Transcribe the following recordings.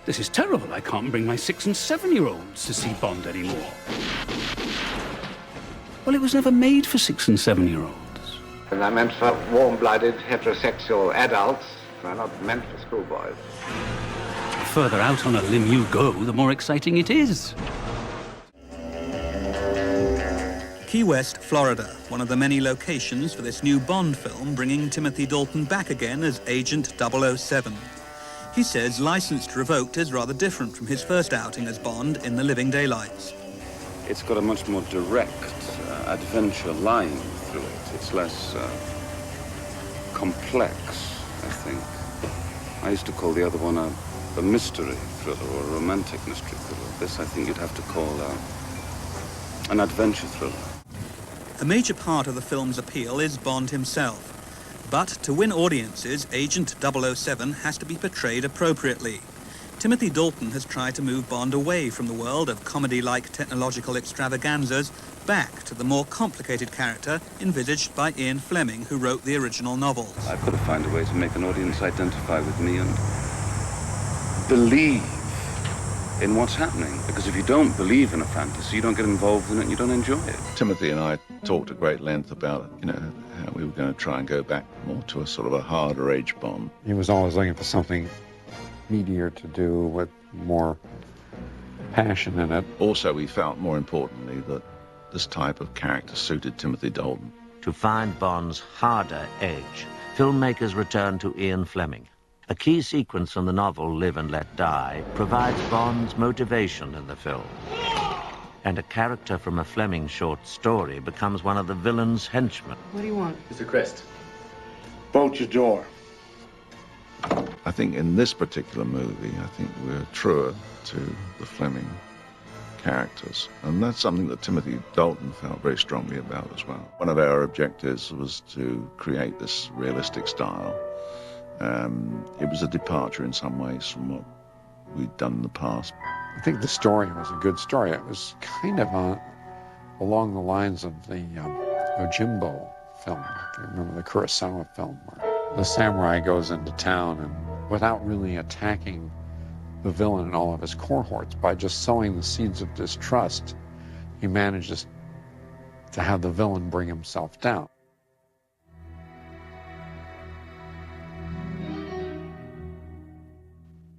This is terrible. I can't bring my 6- and 7-year-olds to see Bond anymore. Well, it was never made for 6- and 7-year-olds. And I meant for warm-blooded, heterosexual adults. They're not meant for schoolboys. The further out on a limb you go, the more exciting it is. Key West, Florida, one of the many locations for this new Bond film bringing Timothy Dalton back again as Agent 007. He says Licensed Revoked is rather different from his first outing as Bond in The Living Daylights. It's got a much more direct adventure line through it. It's less complex, I think. I used to call the other one a mystery thriller or a romantic mystery thriller. This, I think, you'd have to call an adventure thriller. A major part of the film's appeal is Bond himself. But to win audiences, Agent 007 has to be portrayed appropriately. Timothy Dalton has tried to move Bond away from the world of comedy-like technological extravaganzas back to the more complicated character envisaged by Ian Fleming, who wrote the original novels. I've got to find a way to make an audience identify with me and believe in what's happening. Because if you don't believe in a fantasy, you don't get involved in it and you don't enjoy it. Timothy and I talked at great length about, how we were going to try and go back more to a sort of a harder age Bond. He was always looking for something meatier to do with more passion in it. Also, we felt, more importantly, that this type of character suited Timothy Dalton. To find Bond's harder edge, filmmakers return to Ian Fleming. A key sequence from the novel Live and Let Die provides Bond's motivation in the film. And a character from a Fleming short story becomes one of the villain's henchmen. What do you want? Mr. Crest, bolt your door. I think in this particular movie, I think we're truer to the Fleming characters. And that's something that Timothy Dalton felt very strongly about as well. One of our objectives was to create this realistic style. It was a departure in some ways from what we'd done in the past. I think the story was a good story. It was kind of along the lines of the Yojimbo film, if you remember the Kurosawa film, where the samurai goes into town and without really attacking the villain and all of his cohorts, by just sowing the seeds of distrust, he manages to have the villain bring himself down.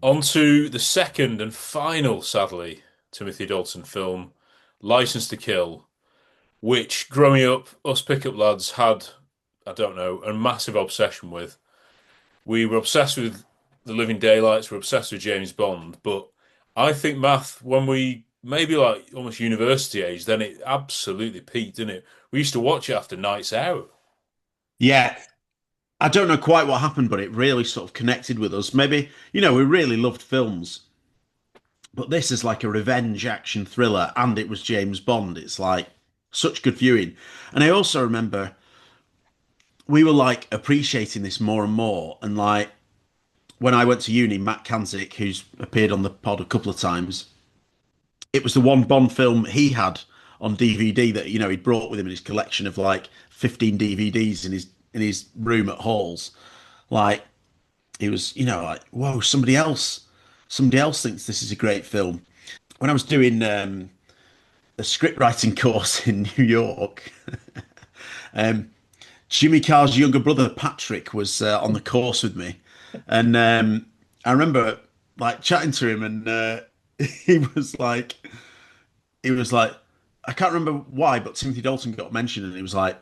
On to the second and final, sadly, Timothy Dalton film, License to Kill, which, growing up, us pickup lads had, I don't know, a massive obsession with. We were obsessed with The Living Daylights, we were obsessed with James Bond, but I think, Math, when we, maybe like almost university age, then it absolutely peaked, didn't it? We used to watch it after nights out. Yeah. I don't know quite what happened, but it really sort of connected with us. Maybe, we really loved films, but this is like a revenge action thriller, and it was James Bond. It's like such good viewing. And I also remember we were like appreciating this more and more. And like when I went to uni, Matt Kanzik, who's appeared on the pod a couple of times, it was the one Bond film he had on DVD that, he'd brought with him in his collection of like 15 DVDs in his room at Halls. Like, he was, like, whoa, somebody else thinks this is a great film. When I was doing a script writing course in New York, Jimmy Carr's younger brother, Patrick, was on the course with me. And I remember like chatting to him, and he was like, I can't remember why, but Timothy Dalton got mentioned, and he was like,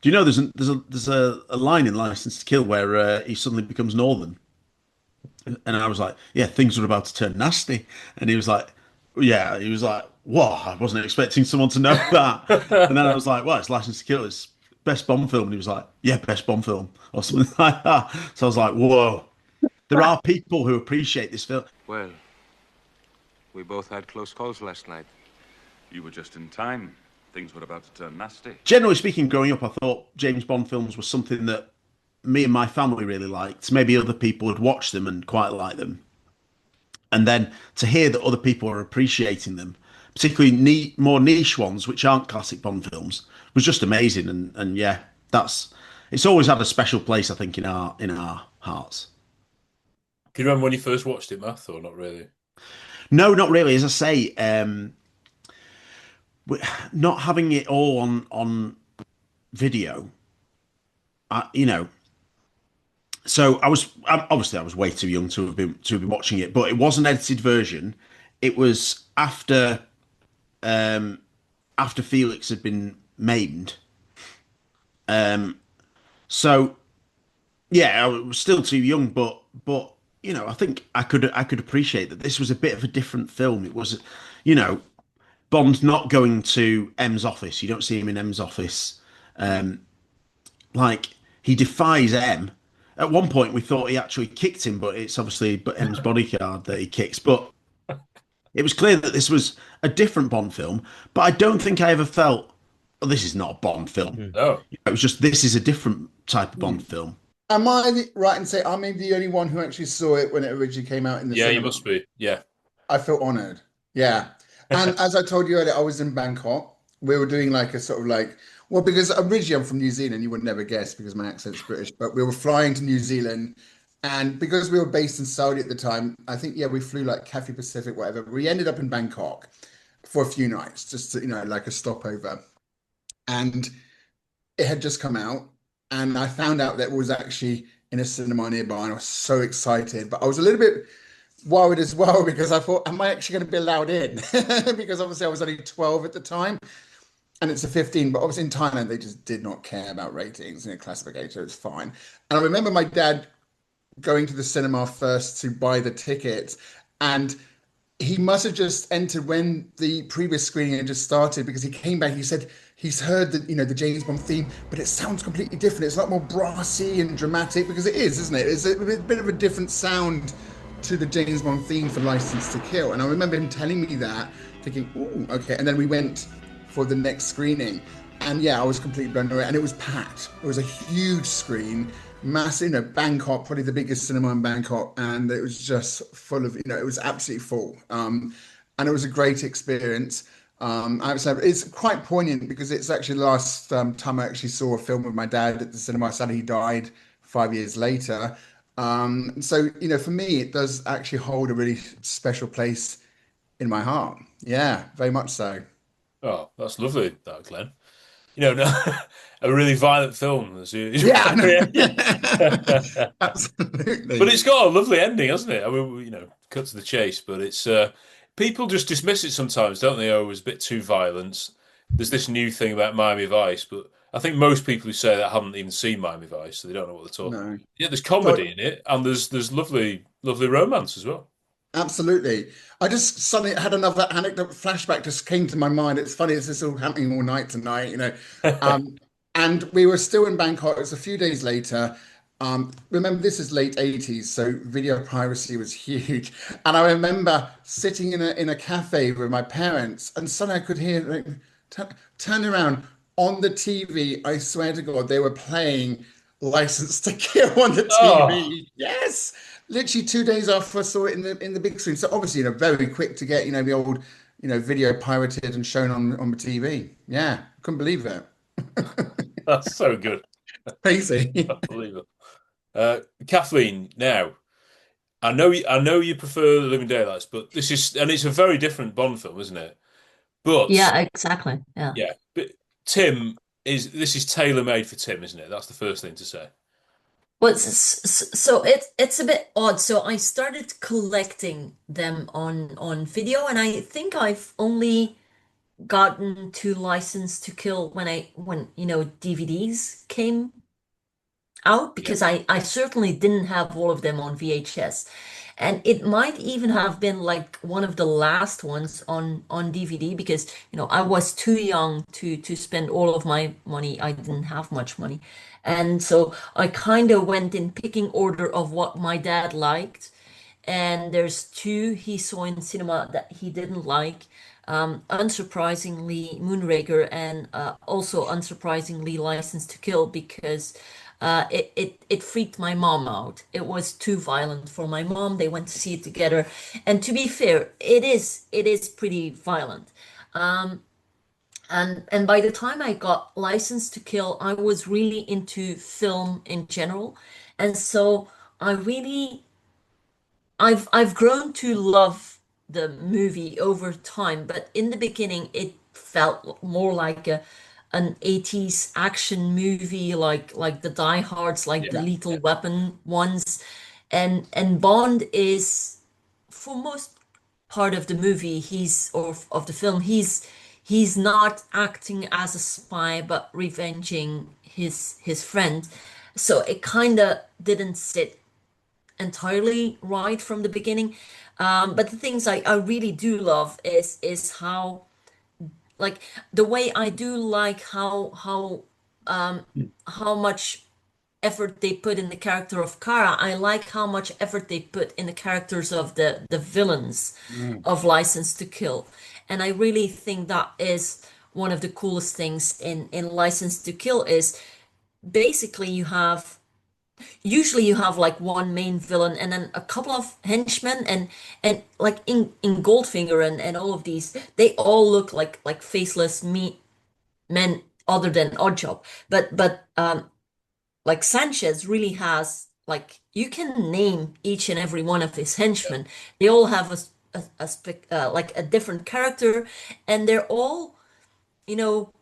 do you know there's a line in License to Kill where he suddenly becomes Northern? And I was like, yeah, things are about to turn nasty. And he was like, yeah, whoa, I wasn't expecting someone to know that. And then I was like, well, it's License to Kill, it's best Bond film. And he was like, yeah, best Bond film, or something like that. So I was like, whoa, there are people who appreciate this film. Well, we both had close calls last night. You were just in time. Things were about to turn nasty. Generally speaking, growing up, I thought James Bond films were something that me and my family really liked. Maybe other people would watch them and quite like them. And then to hear that other people are appreciating them, particularly more niche ones, which aren't classic Bond films, was just amazing. And yeah, it's always had a special place, I think, in our hearts. Can you remember when you first watched it, Matt, or not really? No, not really. As I say, not having it all on video, you know. So obviously I was way too young to have been watching it, but it was an edited version. It was after Felix had been maimed. So yeah, I was still too young, but I think I could appreciate that this was a bit of a different film. It was, you know, Bond not going to M's office. You don't see him in M's office. Like he defies M. At one point, we thought he actually kicked him, but it's obviously but M's bodyguard that he kicks. But it was clear that this was a different Bond film. But I don't think I ever felt, oh, this is not a Bond film. No. It was just this is a different type of Bond film. Am I right in saying I'm the only one who actually saw it when it originally came out in the Yeah, cinema? you must be. Yeah. I feel honored. Yeah. And as I told you earlier, I was in Bangkok. We were doing like a sort of like, well, because originally I'm from New Zealand, you would never guess because my accent's British, but we were flying to New Zealand. And because we were based in Saudi at the time, I think, yeah, we flew like Cathay Pacific, whatever. We ended up in Bangkok for a few nights, just to, like a stopover. And it had just come out. And I found out that it was actually in a cinema nearby. And I was so excited, but I was a little bit worried as well because I thought, am I actually going to be allowed in? Because obviously I was only 12 at the time and it's a 15, but obviously in Thailand they just did not care about ratings, classification, it's fine. And I remember my dad going to the cinema first to buy the tickets, and he must have just entered when the previous screening had just started because he came back. He said he's heard the James Bond theme, but it sounds completely different. It's a lot more brassy and dramatic because it is, isn't it? It's a bit of a different sound to the James Bond theme for License to Kill. And I remember him telling me that, thinking, oh, okay. And then we went for the next screening, and yeah, I was completely blown away. And it was packed. It was a huge screen. Massive, Bangkok, probably the biggest cinema in Bangkok, and it was just full of, it was absolutely full. And it was a great experience. I have to say, it's quite poignant because it's actually the last time I actually saw a film with my dad at the cinema. Sadly, he died 5 years later. So, for me, it does actually hold a really special place in my heart. Yeah, very much so. Oh, that's lovely, that, Glenn. No, a really violent film. Yeah, absolutely. But it's got a lovely ending, hasn't it? I mean, cut to the chase, but it's people just dismiss it sometimes, don't they? Oh, it was a bit too violent. There's this new thing about Miami Vice, but I think most people who say that haven't even seen Miami Vice, so they don't know what they're talking about. Yeah, there's comedy in it, and there's lovely romance as well. Absolutely. I just suddenly had another anecdote flashback just came to my mind. It's funny, it's this all happening all night tonight, And we were still in Bangkok. It was a few days later. Remember, this is late 80s, so video piracy was huge. And I remember sitting in a cafe with my parents, and suddenly I could hear, turn around on the TV. I swear to God, they were playing License to Kill on the TV. Yes, literally 2 days after I saw it in the big screen. So obviously, very quick to get the old video pirated and shown on the TV. Yeah, couldn't believe it. That's so good. Crazy. Unbelievable. Kathleen, now I know you prefer The Living Daylights, but it's a very different Bond film, isn't it? But yeah, exactly. Yeah. Yeah, but this is tailor-made for Tim, isn't it? That's the first thing to say. Well, so it's a bit odd. So I started collecting them on video, and I think I've only gotten to License to Kill when DVDs came out, because I certainly didn't have all of them on VHS. And it might even have been like one of the last ones on DVD because, I was too young to spend all of my money. I didn't have much money. And so I kind of went in picking order of what my dad liked. And there's two he saw in cinema that he didn't like. Unsurprisingly, Moonraker, and also unsurprisingly, License to Kill, because it freaked my mom out. It was too violent for my mom. They went to see it together, and to be fair, it is pretty violent. And by the time I got License to Kill, I was really into film in general, and so I've grown to love the movie over time, but in the beginning it felt more like an 80s action movie, like the Die Hards, like the Lethal Weapon ones. And Bond is, for most part of the movie, or of the film, he's not acting as a spy but revenging his friend. So it kind of didn't sit entirely right from the beginning. But the things I really do love is how, like, the way I do like how much effort they put in the character of Kara. I like how much effort they put in the characters of the villains of License to Kill. And I really think that is one of the coolest things in License to Kill is basically usually you have like one main villain and then a couple of henchmen, and like in Goldfinger and all of these, they all look like faceless men other than Oddjob. But like Sanchez really has, like, you can name each and every one of his henchmen. They all have like a different character, and they're all, you know,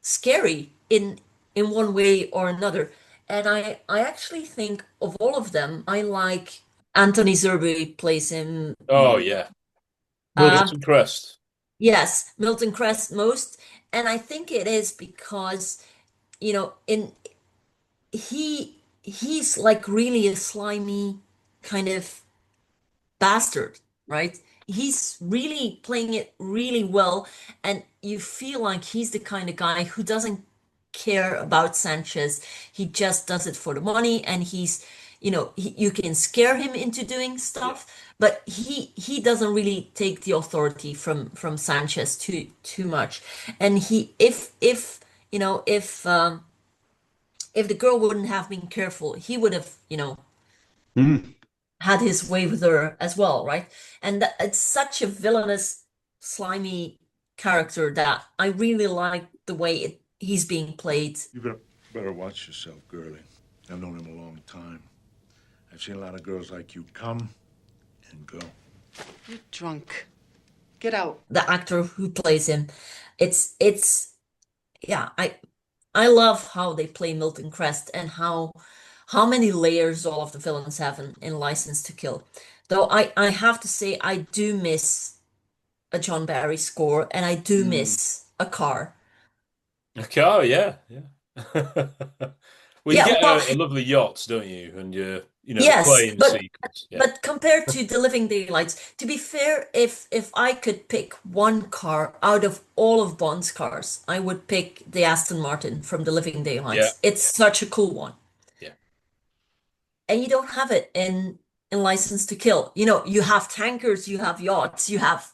scary in one way or another. And I actually think of all of them, I like Anthony Zerbe plays him. Oh yeah, Uh, Milton Crest. yes, Milton Crest most, and I think it is because, in he's like really a slimy kind of bastard, right? He's really playing it really well, and you feel like he's the kind of guy who doesn't care about Sanchez. He just does it for the money, and you can scare him into doing stuff, but he doesn't really take the authority from Sanchez too much. And he if if the girl wouldn't have been careful, he would have, had his way with her as well, right? And it's such a villainous, slimy character that I really like the way he's being played. You better watch yourself, girlie. I've known him a long time. I've seen a lot of girls like you come and go. You're drunk. Get out. The actor who plays him, yeah, I love how they play Milton Crest and how many layers all of the villains have in License to Kill. Though I have to say I do miss a John Barry score, and I do miss a car. A car, yeah. Well, you Yeah, get well, a lovely yacht, don't you? And the yes, plane sequence. Yeah. but compared to The Living Daylights, to be fair, if I could pick one car out of all of Bond's cars, I would pick the Aston Martin from The Living Daylights. Yeah. It's such a cool one. Yeah. And you don't have it in License to Kill. You have tankers, you have yachts, you have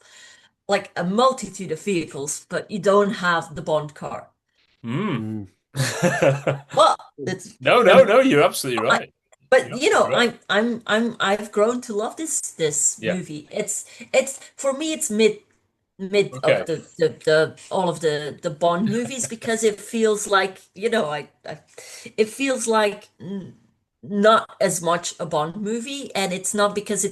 like a multitude of vehicles, but you don't have the Bond car. Well, it's no, you're absolutely right. But I've grown to love this movie. It's for me it's mid Okay. of the all of the Bond movies, because it feels like, it feels like not as much a Bond movie, and it's not because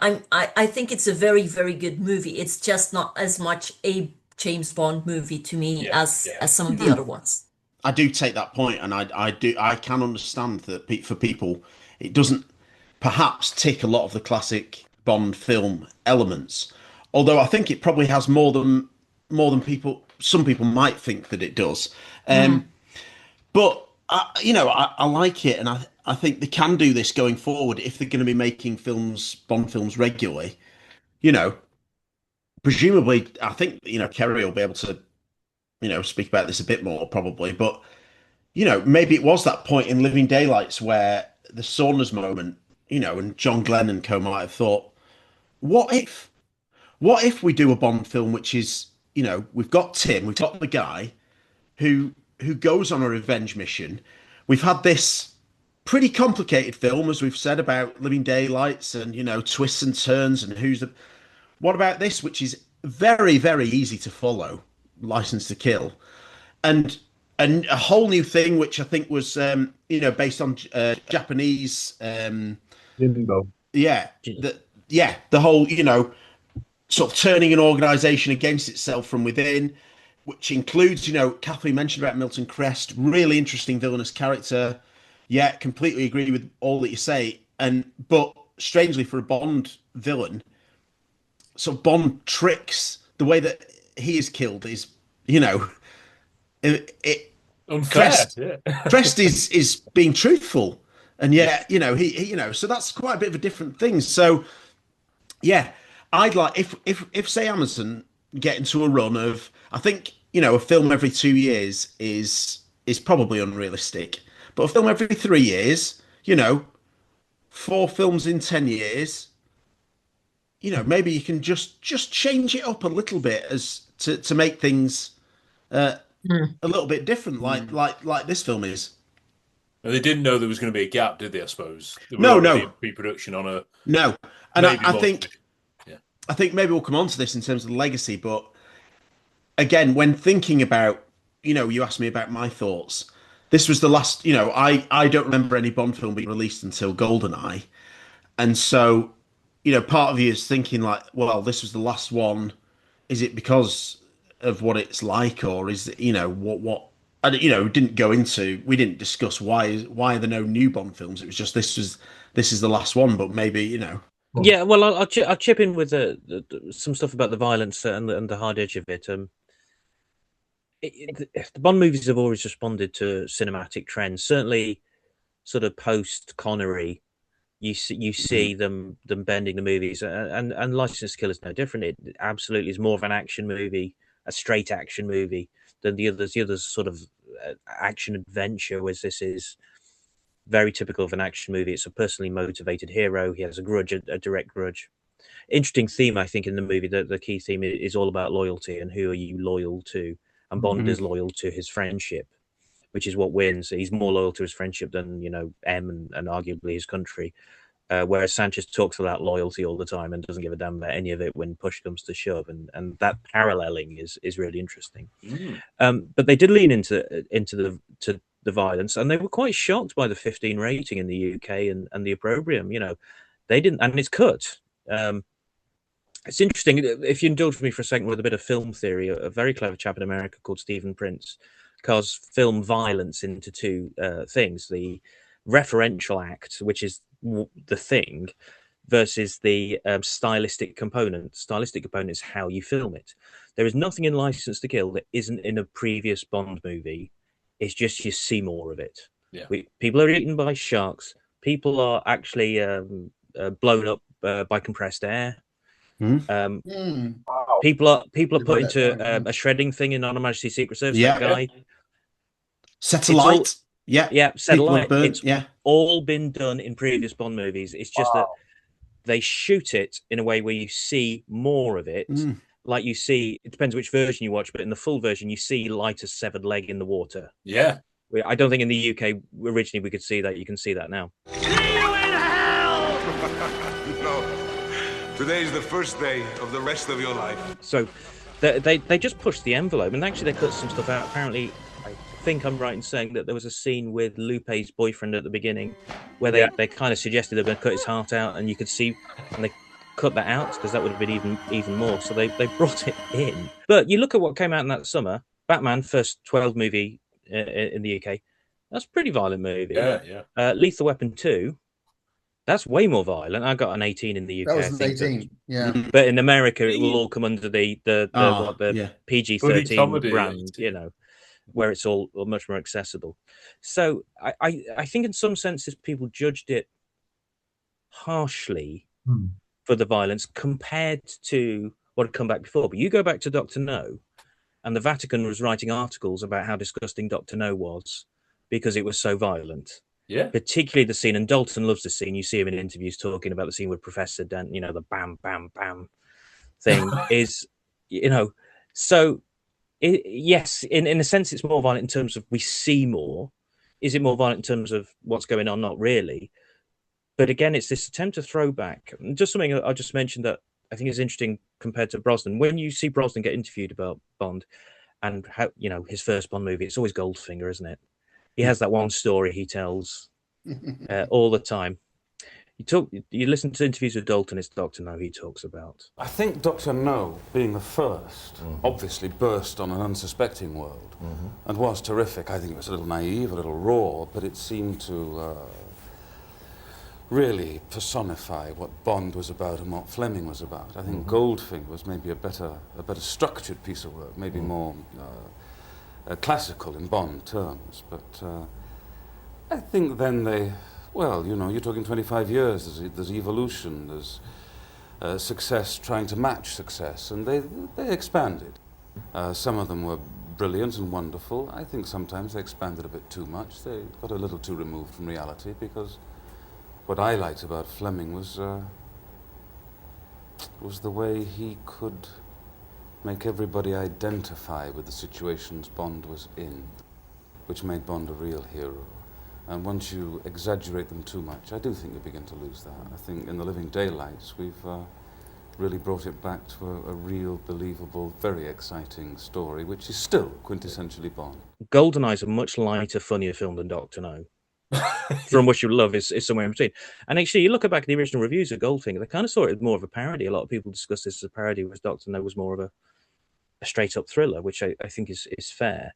I think it's a very, very good movie. It's just not as much a James Bond movie to me as some of the other ones. I do take that point, and I can understand that for people it doesn't perhaps tick a lot of the classic Bond film elements. Although I think it probably has more than some people might think that it does. But I like it, and I think they can do this going forward if they're going to be making Bond films regularly. Presumably, I think Kerry will be able to speak about this a bit more probably, but maybe it was that point in Living Daylights where the Saunders moment, and John Glenn and co might have thought, what if we do a Bond film which is, we've got Tim, we've got the guy who goes on a revenge mission. We've had this pretty complicated film, as we've said, about Living Daylights and twists and turns and what about this, which is very, very easy to follow, License to Kill, and a whole new thing, which I think was based on Japanese Jimbo. yeah, yeah, the whole, sort of turning an organization against itself from within, which includes, Kathleen mentioned about Milton Crest, really interesting villainous character. Yeah, completely agree with all that you say. But strangely, for a Bond villain, so Bond tricks the way that he is killed is, Unfair. Crest Yeah. Crest is being truthful, and yet, he so that's quite a bit of a different thing. So yeah, I'd like if say Amazon get into a run of, I think, a film every 2 years is probably unrealistic, but a film every 3 years, 4 films in 10 years, maybe you can just change it up a little bit as to make things a little bit different, like this film is. And they didn't know there was going to be a gap, did they? I suppose they were No, already in no, pre-production on a no, and maybe I more. think Yeah. I think maybe we'll come on to this in terms of the legacy, but again, when thinking about, you asked me about my thoughts. This was the last, I don't remember any Bond film being released until GoldenEye. And so, part of you is thinking like, well, this was the last one. Is it because of what it's like, or is it, what, and, we didn't discuss why are there no new Bond films? It was just, this is the last one, but maybe, Yeah, well, I'll chip in with some stuff about the violence and the hard edge of it. The Bond movies have always responded to cinematic trends. Certainly, sort of post Connery, you see them bending the movies, and License to Kill is no different. It absolutely is more of an action movie, a straight action movie than the others. The others sort of action adventure, whereas this is very typical of an action movie. It's a personally motivated hero. He has a grudge, a direct grudge. Interesting theme, I think, in the movie. The key theme is all about loyalty and who are you loyal to. And Bond is loyal to his friendship, which is what wins. He's more loyal to his friendship than M and arguably his country. Whereas Sanchez talks about loyalty all the time and doesn't give a damn about any of it when push comes to shove, and that paralleling is really interesting. But they did lean into the violence, and they were quite shocked by the 15 rating in the UK and the opprobrium. They didn't, and it's cut. It's interesting, if you indulge me for a second with a bit of film theory. A very clever chap in America called Stephen Prince carves film violence into two things: the referential act, which is the thing, versus the stylistic component. Stylistic component is how you film it. There is nothing in License to Kill that isn't in a previous Bond movie. It's just you see more of it. Yeah. People are eaten by sharks. People are actually blown up by compressed air. People are put into a shredding thing in On Her Majesty's Secret Service. Yeah. That guy. Satellite. Satellite. Burnt, It's all been done in previous Bond movies. It's just that they shoot it in a way where you see more of it. Like you see, it depends which version you watch, but in the full version, you see Leiter's severed leg in the water. Yeah. I don't think in the UK originally we could see that. You can see that now. No. Today's the first day of the rest of your life. So they just pushed the envelope, and actually they cut some stuff out. Apparently, I think I'm right in saying that there was a scene with Lupe's boyfriend at the beginning where they kind of suggested they were going to cut his heart out, and you could see, and they cut that out because that would have been even more. So they brought it in. But you look at what came out in that summer, Batman, first 12 movie in the UK. That's a pretty violent movie. Yeah. Lethal Weapon 2. That's way more violent. I got an 18 in the UK. That was an 18, yeah. But in America, it will all come under the PG-13 brand, where it's all much more accessible. So I think in some senses people judged it harshly for the violence compared to what had come back before. But you go back to Dr. No, and the Vatican was writing articles about how disgusting Dr. No was because it was so violent. Yeah. Particularly the scene, and Dalton loves this scene. You see him in interviews talking about the scene with Professor Dent, the bam, bam, bam thing is, so yes, in a sense, it's more violent in terms of we see more. Is it more violent in terms of what's going on? Not really. But again, it's this attempt to throw back. Just something I just mentioned that I think is interesting compared to Brosnan. When you see Brosnan get interviewed about Bond and how, his first Bond movie, it's always Goldfinger, isn't it? He has that one story he tells all the time. You listen to interviews with Dalton, it's Dr. No he talks about. I think Dr. No, being the first, obviously burst on an unsuspecting world and was terrific. I think it was a little naive, a little raw, but it seemed to really personify what Bond was about and what Fleming was about. I think Goldfinger was maybe a better structured piece of work, maybe more classical in Bond terms, but I think then they, well, you know, you're talking 25 years, there's evolution, there's success trying to match success, and they expanded. Some of them were brilliant and wonderful. I think sometimes they expanded a bit too much. They got a little too removed from reality, because what I liked about Fleming was the way he could make everybody identify with the situations Bond was in, which made Bond a real hero. And once you exaggerate them too much, I do think you begin to lose that. I think in The Living Daylights, we've really brought it back to a real, believable, very exciting story, which is still quintessentially Bond. GoldenEye is a much lighter, funnier film than Dr. No. From What You Love is somewhere in between. And actually, you look back at the original reviews of Goldfinger, they kind of saw it as more of a parody. A lot of people discuss this as a parody, whereas Dr. No was more of a straight-up thriller, which I think is fair.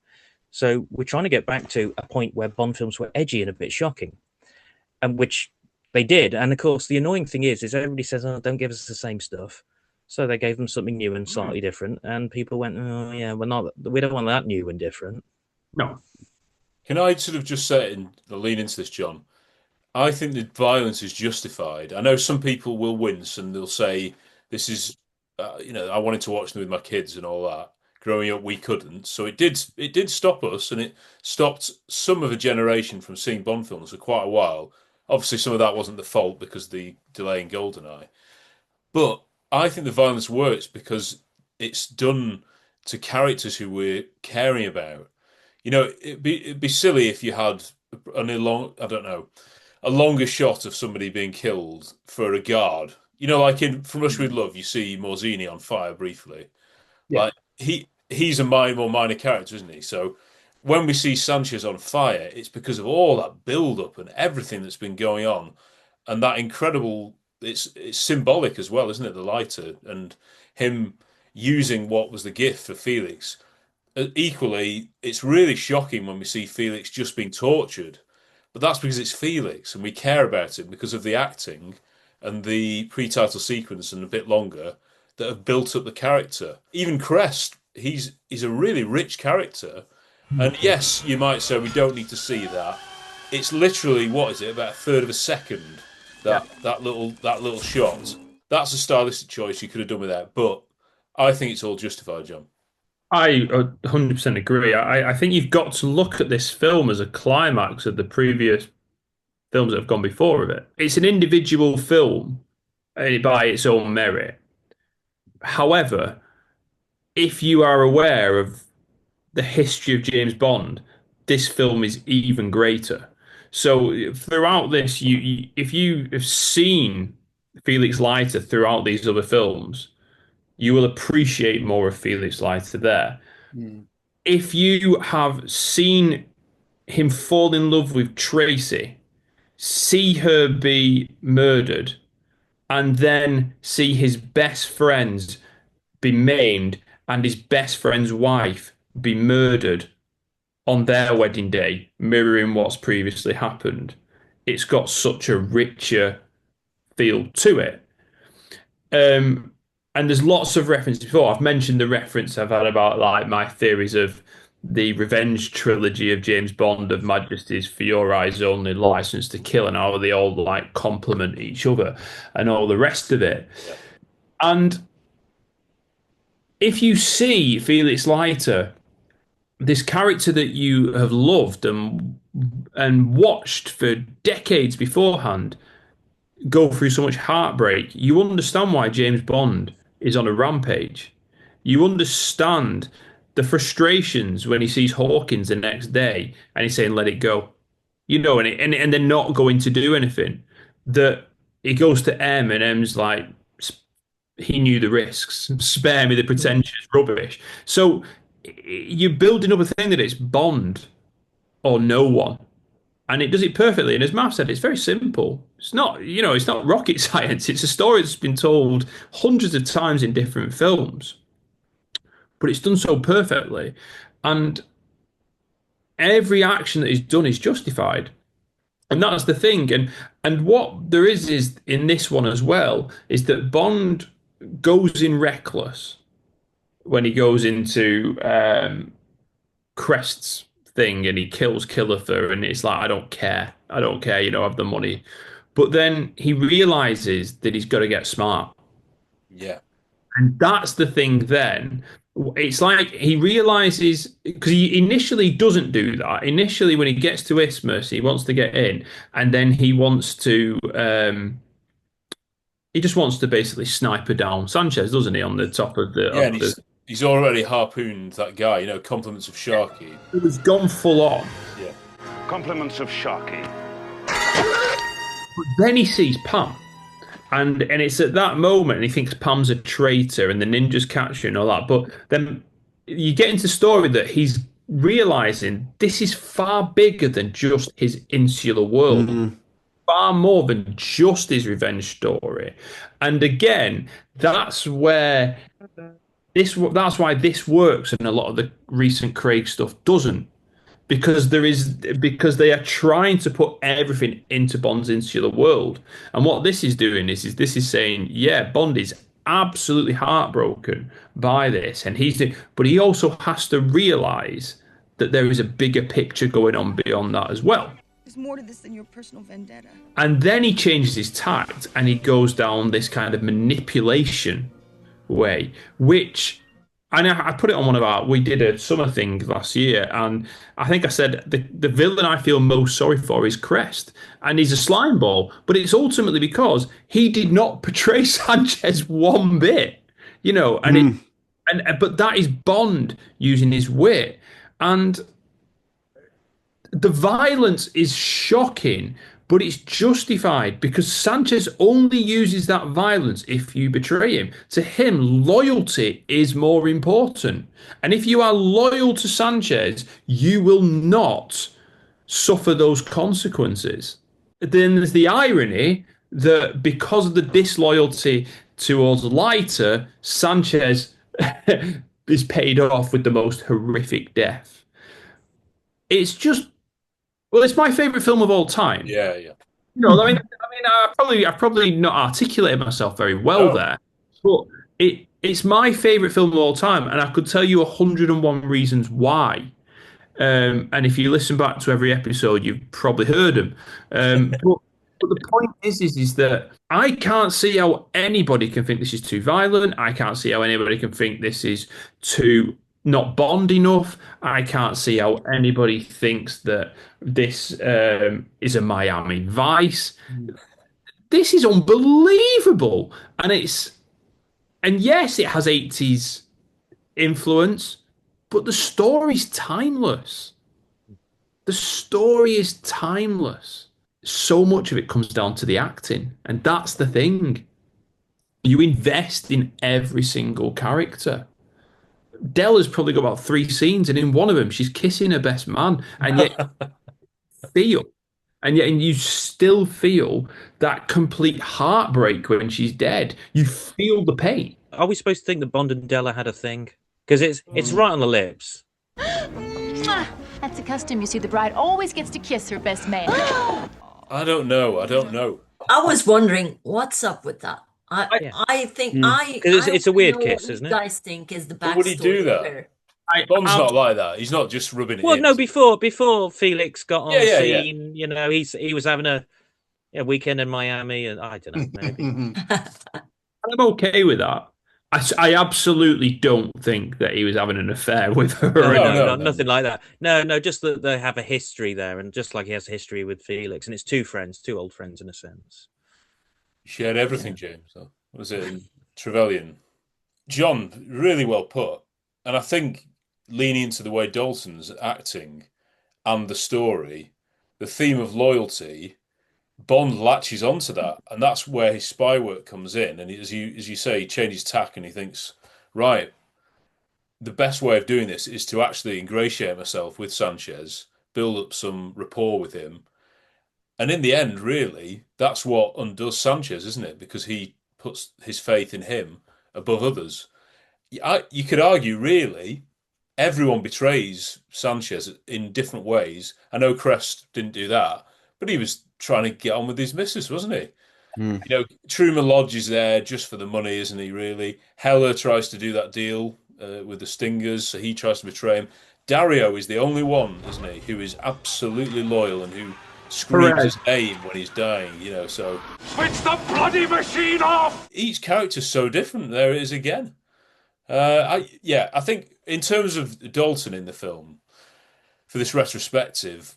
So we're trying to get back to a point where Bond films were edgy and a bit shocking, and which they did. And of course, the annoying thing is everybody says, "Oh, don't give us the same stuff." So they gave them something new and slightly different, and people went, "Oh, yeah, we don't want that new and different." No. Can I sort of just say and lean into this, John? I think the violence is justified. I know some people will wince and they'll say, "This is, I wanted to watch them with my kids and all that." Growing up, we couldn't, so it did stop us, and it stopped some of a generation from seeing Bond films for quite a while. Obviously, some of that wasn't the fault because of the delay in GoldenEye, but I think the violence works because it's done to characters who we're caring about. You know, it'd be silly if you had a longer shot of somebody being killed for a guard. You know, like in From Russia with Love, you see Morzini on fire briefly. Yeah. Like he's a more minor character, isn't he? So when we see Sanchez on fire, it's because of all that build-up and everything that's been going on, and that incredible. It's symbolic as well, isn't it? The lighter and him using what was the gift for Felix. Equally, it's really shocking when we see Felix just being tortured, but that's because it's Felix and we care about it because of the acting and the pre-title sequence and a bit longer that have built up the character. Even Crest, he's a really rich character, and yes, you might say we don't need to see that. It's literally, what is it, about a third of a second that little shot. That's a stylistic choice you could have done without, but I think it's all justified, John. I 100% agree. I think you've got to look at this film as a climax of the previous films that have gone before of it. It's an individual film by its own merit. However, if you are aware of the history of James Bond, this film is even greater. So throughout this, if you have seen Felix Leiter throughout these other films, you will appreciate more of Felix Leiter there. If you have seen him fall in love with Tracy, see her be murdered, and then see his best friends be maimed and his best friend's wife be murdered on their wedding day, mirroring what's previously happened, it's got such a richer feel to it. And there's lots of references before. I've mentioned the reference I've had about like my theories of the revenge trilogy of James Bond, of Majesty's For Your Eyes Only, License to Kill, and how they all like complement each other and all the rest of it. Yeah. And if you see Felix Leiter, this character that you have loved and watched for decades beforehand, go through so much heartbreak, you understand why James Bond is on a rampage. You understand the frustrations when he sees Hawkins the next day and he's saying, "Let it go," you know, and they're not going to do anything. That he goes to M and M's like, he knew the risks. Spare me the pretentious rubbish. So you're building up a thing that it's Bond or no one. and it does it perfectly. And as Marv said, it's very simple. It's not, it's not rocket science. It's a story that's been told hundreds of times in different films, but it's done so perfectly, and every action that is done is justified. And that's the thing. And what there is in this one as well is that Bond goes in reckless when he goes into Crest's thing and he kills Killither, and it's like, I don't care, I have the money. But then he realizes that he's got to get smart. Yeah. And that's the thing then. It's like he realizes, because he initially doesn't do that. Initially, when he gets to Isthmus, he wants to get in, and then he wants to, he just wants to basically sniper down Sanchez, doesn't he, on the top of the. Yeah, and he's already harpooned that guy, compliments of Sharky. He was gone full on. Yeah. Compliments of Sharky. But then he sees Pam. And it's at that moment, and he thinks Pam's a traitor, and the ninjas catch her and all that. But then you get into the story that he's realizing this is far bigger than just his insular world, far more than just his revenge story. And again, that's why this works, and a lot of the recent Craig stuff doesn't. Because they are trying to put everything into Bond's insular world, and what this is doing is saying, yeah, Bond is absolutely heartbroken by this, and but he also has to realize that there is a bigger picture going on beyond that as well. There's more to this than your personal vendetta. And then he changes his tact and he goes down this kind of manipulation way, which. And I put it on we did a summer thing last year, and I think I said the villain I feel most sorry for is Crest, and he's a slime ball, but it's ultimately because he did not portray Sanchez one bit, but that is Bond using his wit, and the violence is shocking, but it's justified because Sanchez only uses that violence if you betray him. To him, loyalty is more important. And if you are loyal to Sanchez, you will not suffer those consequences. Then there's the irony that because of the disloyalty towards Leiter, Sanchez is paid off with the most horrific death. It's just. Well, it's my favorite film of all time. Yeah, yeah. I've probably not articulated myself very well there, but it's my favorite film of all time, and I could tell you 101 reasons why. And if you listen back to every episode, you've probably heard them. But the point is that I can't see how anybody can think this is too violent. I can't see how anybody can think this is too not Bond enough. I can't see how anybody thinks that this is a Miami Vice. This is unbelievable, and yes, it has 80s influence, but the story's timeless. The story is timeless. So much of it comes down to the acting, and that's the thing. You invest in every single character. Della's probably got about 3 scenes, and in one of them, she's kissing her best man, and yet you still feel that complete heartbreak when she's dead. You feel the pain. Are we supposed to think that Bond and Della had a thing? Because it's right on the lips. That's a custom. You see, the bride always gets to kiss her best man. I don't know. I was wondering what's up with that. I think it's a weird kiss, isn't it? You guys think is the backstory? Would he do that? Bond's not like that. He's not just rubbing it. Well, in. no. Before Felix got on scene, he was having a weekend in Miami, and I don't know, maybe. I'm okay with that. I absolutely don't think that he was having an affair with her. No, nothing like that. No, just that they have a history there, and just like he has a history with Felix, and it's two old friends in a sense. Shared everything, James. So, was it in Trevelyan? John, really well put. And I think leaning into the way Dalton's acting and the story, the theme of loyalty, Bond latches onto that. And that's where his spy work comes in. And as you say, he changes tack and he thinks, right, the best way of doing this is to actually ingratiate myself with Sanchez, build up some rapport with him, And in the end, really, that's what undoes Sanchez, isn't it? Because he puts his faith in him above others. You could argue, really, everyone betrays Sanchez in different ways. I know Crest didn't do that, but he was trying to get on with his missus, wasn't he? Mm. You know, Truman Lodge is there just for the money, isn't he, really? Heller tries to do that deal with the Stingers, so he tries to betray him. Dario is the only one, isn't he, who is absolutely loyal and who screams Perez. his name when he's dying, you know, so... Switch the bloody machine off! Each character's so different. There it is again. I think in terms of Dalton in the film, for this retrospective,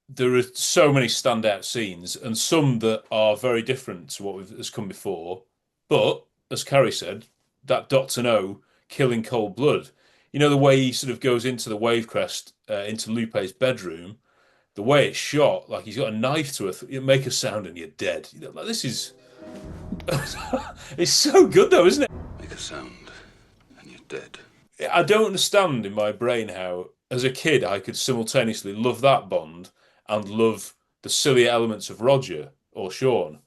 there are so many standout scenes and some that are very different to what has come before. But, as Carrie said, that Dr. No killing cold blood, you know, the way he sort of goes into the wave crest, into Lupe's bedroom, the way it's shot, like he's got a knife to it, you make a sound and you're dead. You know, like, this is... it's so good though, isn't it? Make a sound and you're dead. I don't understand in my brain how, as a kid, I could simultaneously love that Bond and love the silly elements of Roger or Sean.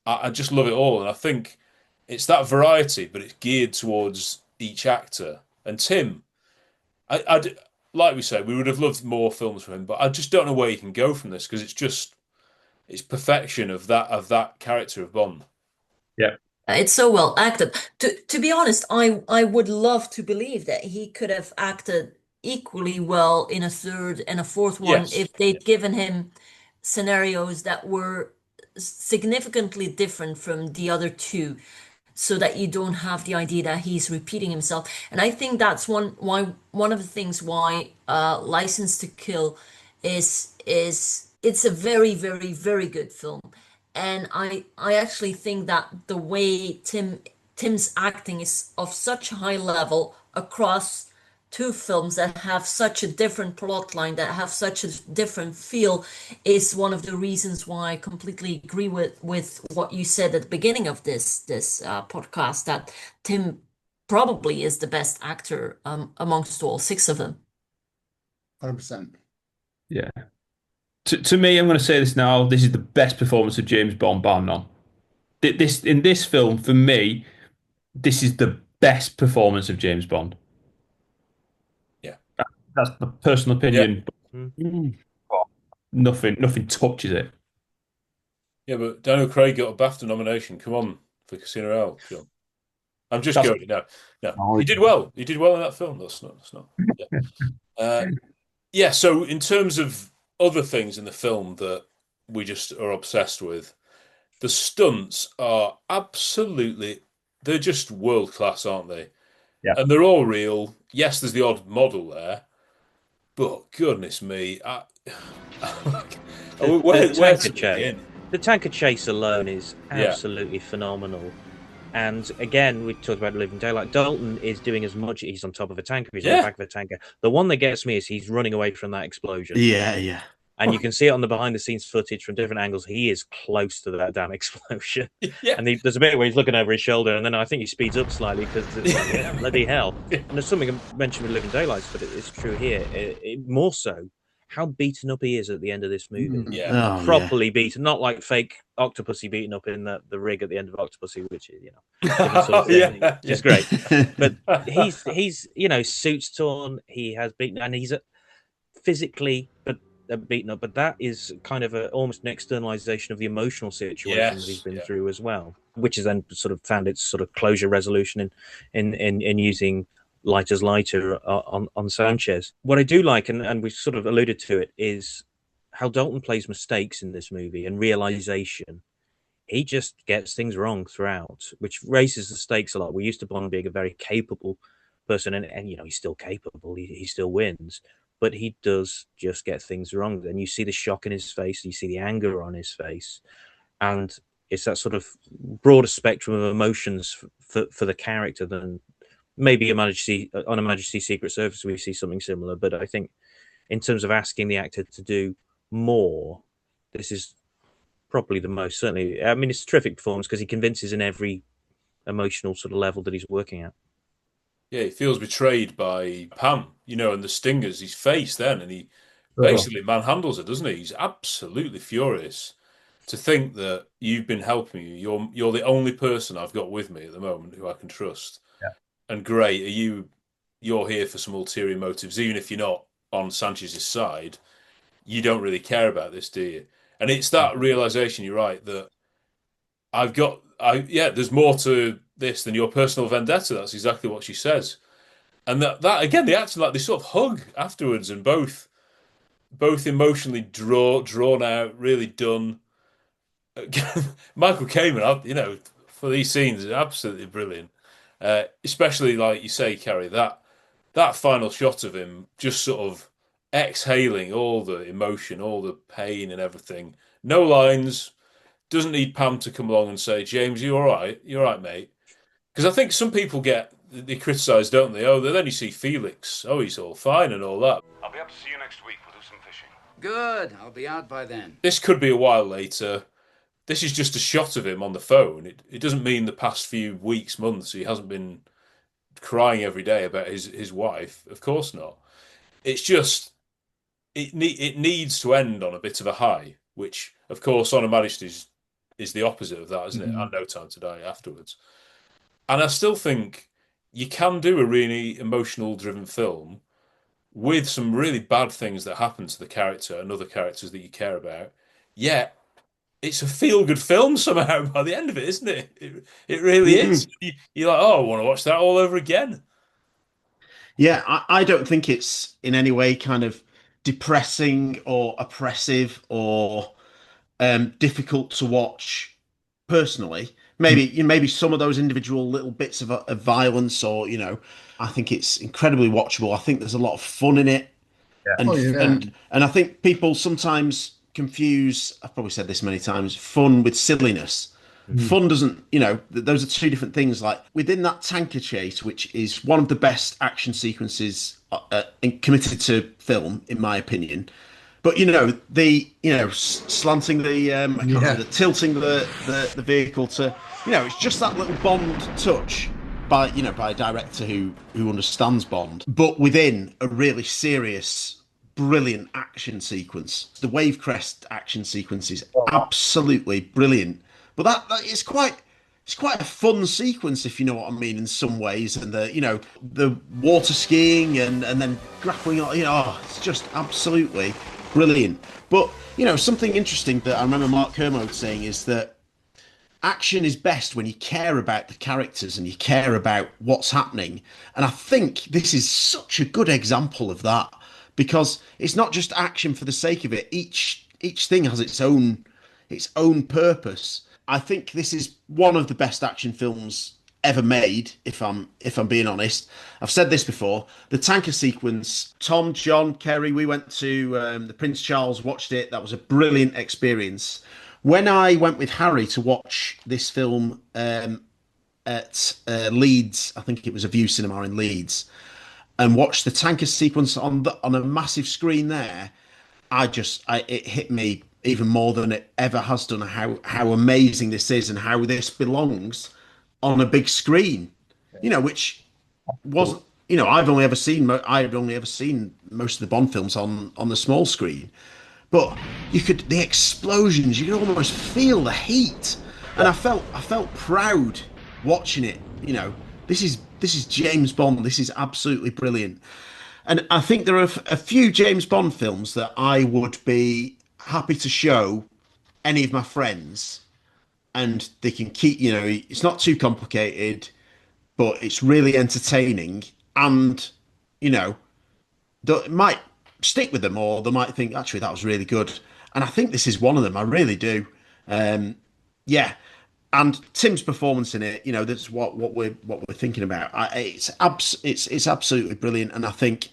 I just love it all, and I think it's that variety, but it's geared towards each actor. And Tim, like we said, we would have loved more films from him, but I just don't know where you can go from this because it's perfection of that character of Bond. Yeah. It's so well acted. To be honest, I would love to believe that he could have acted equally well in a third and a fourth one Yes. if they'd given him scenarios that were significantly different from the other two, so that you don't have the idea that he's repeating himself. And I think that's one of the things why License to Kill is it's a very, very, very good film. And I actually think that the way Tim's acting is of such a high level across two films that have such a different plot line, that have such a different feel, is one of the reasons why I completely agree with what you said at the beginning of this podcast, that Tim probably is the best actor amongst all six of them. 100%. Yeah. To me, I'm going to say this now. This is the best performance of James Bond, bar none. In this film, for me, this is the best performance of James Bond. Yeah, that's the personal opinion. Mm. Oh, nothing touches it. Yeah, but Daniel Craig got a BAFTA nomination. Come on, for Casino Royale, John. I'm just That's- going. No, he did well. He did well in that film. That's not. Yeah. So in terms of other things in the film that we just are obsessed with, the stunts are they're just world class, aren't they? Yeah. And they're all real. Yes, there's the odd model there, but goodness me, the tanker chase alone is absolutely phenomenal. And again, we talked about Living Daylight. Dalton is doing as much. He's on top of a tanker. He's on the back of a tanker. The one that gets me is he's running away from that explosion. Yeah. And you can see it on the behind-the-scenes footage from different angles. He is close to that damn explosion. Yeah. And there's a bit where he's looking over his shoulder, and then I think he speeds up slightly because it's like, bloody hell. And there's something I mentioned with Living Daylights, but it's true here. More so, how beaten up he is at the end of this movie. Yeah. Properly beaten, not like fake Octopussy beaten up in the rig at the end of Octopussy, which is, different sort of thing. Just great. But he's suit's torn. He has beaten, and he's physically beaten up. But that is kind of almost an externalization of the emotional situations he's been through as well, which has then sort of found its sort of closure resolution in using Lighter's lighter on Sanchez. What I do like, and we've sort of alluded to it, is how Dalton plays mistakes in this movie and realization. He just gets things wrong throughout, which raises the stakes a lot. We're used to Bond being a very capable person, and he's still capable. He still wins, but he does just get things wrong. And you see the shock in his face, you see the anger on his face, and it's that sort of broader spectrum of emotions for the character than maybe on a Majesty Secret Service we see something similar. But I think in terms of asking the actor to do more, this is probably the most, certainly. I mean, it's a terrific performance because he convinces in every emotional sort of level that he's working at. Yeah, he feels betrayed by Pam, and the Stingers, his face then, and he basically manhandles her, doesn't he? He's absolutely furious. to think that you've been helping me. You're the only person I've got with me at the moment who I can trust. Yeah. And great, you're here for some ulterior motives, even if you're not on Sanchez's side. You don't really care about this, do you? And it's that realization, you're right, that there's more to this than your personal vendetta. That's exactly what she says. And that again, they actually like they sort of hug afterwards, and both emotionally drawn out, really done. Michael Kamen, for these scenes is absolutely brilliant. Especially like you say, Carrie, that final shot of him just sort of exhaling all the emotion, all the pain and everything. No lines. Doesn't need Pam to come along and say, James, you all right? You all right, mate? Because I think some people they criticise, don't they? Oh, then you see Felix. Oh, he's all fine and all that. I'll be up to see you next week. We'll do some fishing. Good. I'll be out by then. This could be a while later. This is just a shot of him on the phone. It doesn't mean the past few weeks, months, he hasn't been crying every day about his wife. Of course not. It's just it needs to end on a bit of a high, which, of course, On Her Majesty's is the opposite of that, isn't it? And No Time to Die afterwards. And I still think you can do a really emotional driven film with some really bad things that happen to the character and other characters that you care about. Yet it's a feel good film somehow by the end of it, isn't it? It really is. You're like, oh, I want to watch that all over again. Yeah, I don't think it's in any way kind of depressing or oppressive or difficult to watch personally. Maybe some of those individual little bits of violence, or I think it's incredibly watchable. I think there's a lot of fun in it, and I think people sometimes confuse. I've probably said this many times: fun with silliness. Fun doesn't, those are two different things. Like within that tanker chase, which is one of the best action sequences committed to film, in my opinion. But slanting the tilting the vehicle to, it's just that little Bond touch by a director who understands Bond, but within a really serious, brilliant action sequence. The Wave Crest action sequence is absolutely brilliant. But that it's quite a fun sequence, if you know what I mean, in some ways. And the water skiing and then grappling, it's just absolutely brilliant. But something interesting that I remember Mark Kermode saying is that action is best when you care about the characters and you care about what's happening. And I think this is such a good example of that, because it's not just action for the sake of it. Each thing has its own purpose. I think this is one of the best action films ever made, if I'm being honest. I've said this before. The tanker sequence, Tom, John, Kerry, we went to the Prince Charles, watched it. That was a brilliant experience. When I went with Harry to watch this film at Leeds, I think it was a View Cinema in Leeds, and watched the tanker sequence on a massive screen there, it hit me even more than it ever has done, how amazing this is and how this belongs on a big screen, which wasn't, I've only ever seen most of the Bond films on the small screen, but the explosions, you could almost feel the heat, and I felt proud watching it. This is James Bond. This is absolutely brilliant. And I think there are a few James Bond films that I would be happy to show any of my friends, and they can keep, it's not too complicated, but it's really entertaining, and they might stick with them, or they might think, actually, that was really good. And I think this is one of them. I really do. Yeah. And Tim's performance in it, that's what we're thinking about. It's absolutely brilliant. And I think,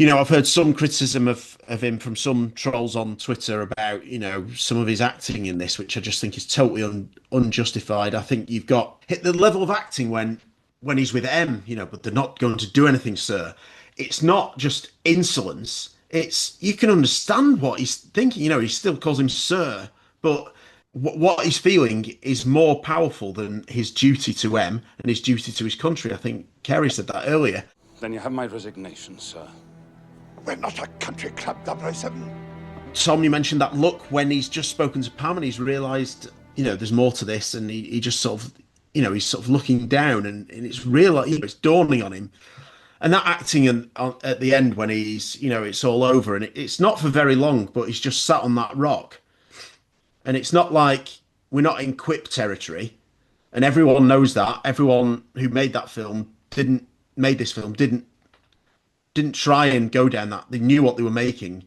I've heard some criticism of him from some trolls on Twitter about, some of his acting in this, which I just think is totally unjustified. I think you've got hit the level of acting when he's with M, but they're not going to do anything, sir. It's not just insolence. You can understand what he's thinking. He still calls him sir, but what he's feeling is more powerful than his duty to M and his duty to his country. I think Kerry said that earlier. Then you have my resignation, sir. We're not a country club, 007. Tom, you mentioned that look when he's just spoken to Pam and he's realised, there's more to this, and he just sort of, he's sort of looking down, and it's real, it's dawning on him. And that acting at the end when he's, it's all over, and it's not for very long, but he's just sat on that rock. And it's not like we're not in quip territory, and everyone knows that. Everyone who made that film didn't try and go down that. They knew what they were making,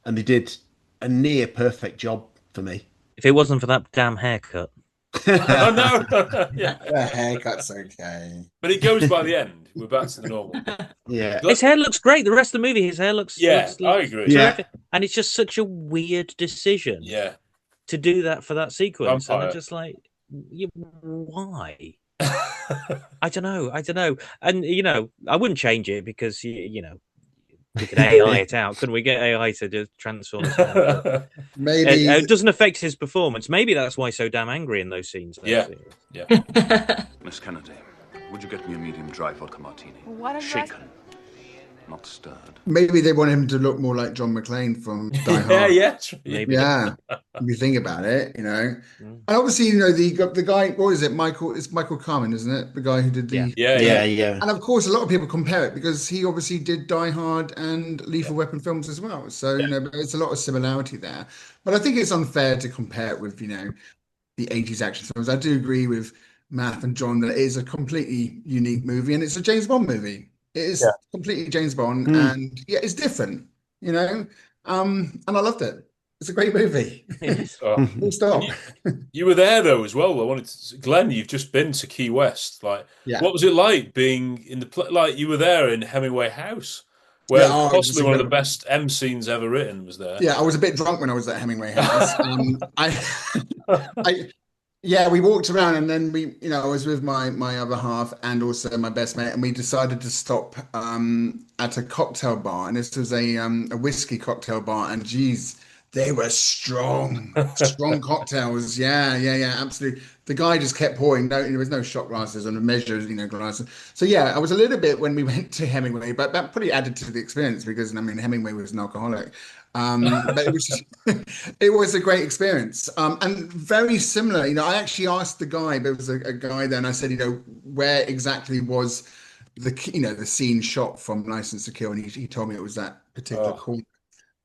and they did a near perfect job for me. If it wasn't for that damn haircut. Oh, no. Yeah. The haircut's okay. But it goes by the end. We're back to the normal. Yeah. His hair looks great. The rest of the movie, his hair looks... Yeah, I agree. Terrific. Yeah. And it's just such a weird decision. Yeah. To do that for that sequence. Vampire. And I'm just like, why? I don't know. And, I wouldn't change it because, we could AI it out. Couldn't we get AI to just transform it? Maybe it doesn't affect his performance. Maybe that's why he's so damn angry in those scenes. Yeah. Miss Kennedy, would you get me a medium dry vodka martini? What is Shaken, not stirred. Maybe they want him to look more like John McClane from Die Hard. Yeah. Maybe. Yeah. If you think about it, And obviously, the guy, what is it? It's Michael Carmen, isn't it? The guy who did the... Yeah. And of course, a lot of people compare it because he obviously did Die Hard and Lethal Weapon films as well. So, there's a lot of similarity there. But I think it's unfair to compare it with, the 80s action films. I do agree with Matt and John that it is a completely unique movie, and it's a James Bond movie. It is completely James Bond, and it's different, and I loved it. It's a great movie. Full stop. You were there though as well. Glenn, you've just been to Key West. What was it like being in the you were there in Hemingway House, where possibly one of the best M scenes ever written was there. Yeah, I was a bit drunk when I was at Hemingway House. We walked around, and then I was with my other half and also my best mate, and we decided to stop at a cocktail bar, and this was a whiskey cocktail bar, and geez, they were strong cocktails. Yeah, absolutely. The guy just kept pouring. There was no shot glasses and measures, glasses. So I was a little bit when we went to Hemingway, but that pretty added to the experience because Hemingway was an alcoholic. But it was a great experience, and very similar. I actually asked the guy. There was a guy there, and I said, where exactly was the scene shot from License to Kill, and he told me it was that particular corner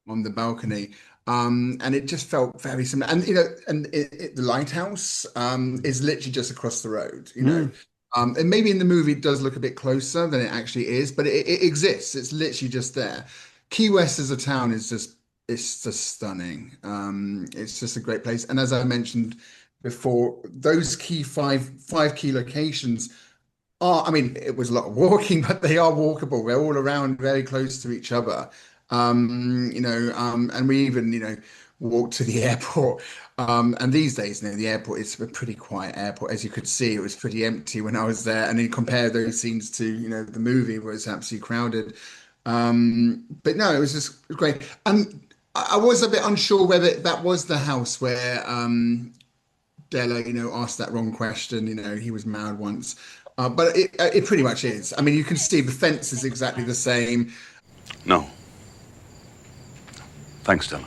on the balcony. And it just felt very similar. And the lighthouse is literally just across the road. And maybe in the movie it does look a bit closer than it actually is, but it exists. It's literally just there. Key West as a town is just stunning. It's just a great place. And as I mentioned before, those five key locations are, it was a lot of walking, but they are walkable. They're all around very close to each other. And we even, walked to the airport. And these days, the airport is a pretty quiet airport. As you could see, it was pretty empty when I was there. And then compare those scenes to, the movie where it's absolutely crowded. But no, it was just great. And I was a bit unsure whether that was the house where Della, asked that wrong question. He was married once. But it pretty much is. You can see the fence is exactly the same. No. Thanks, Stella.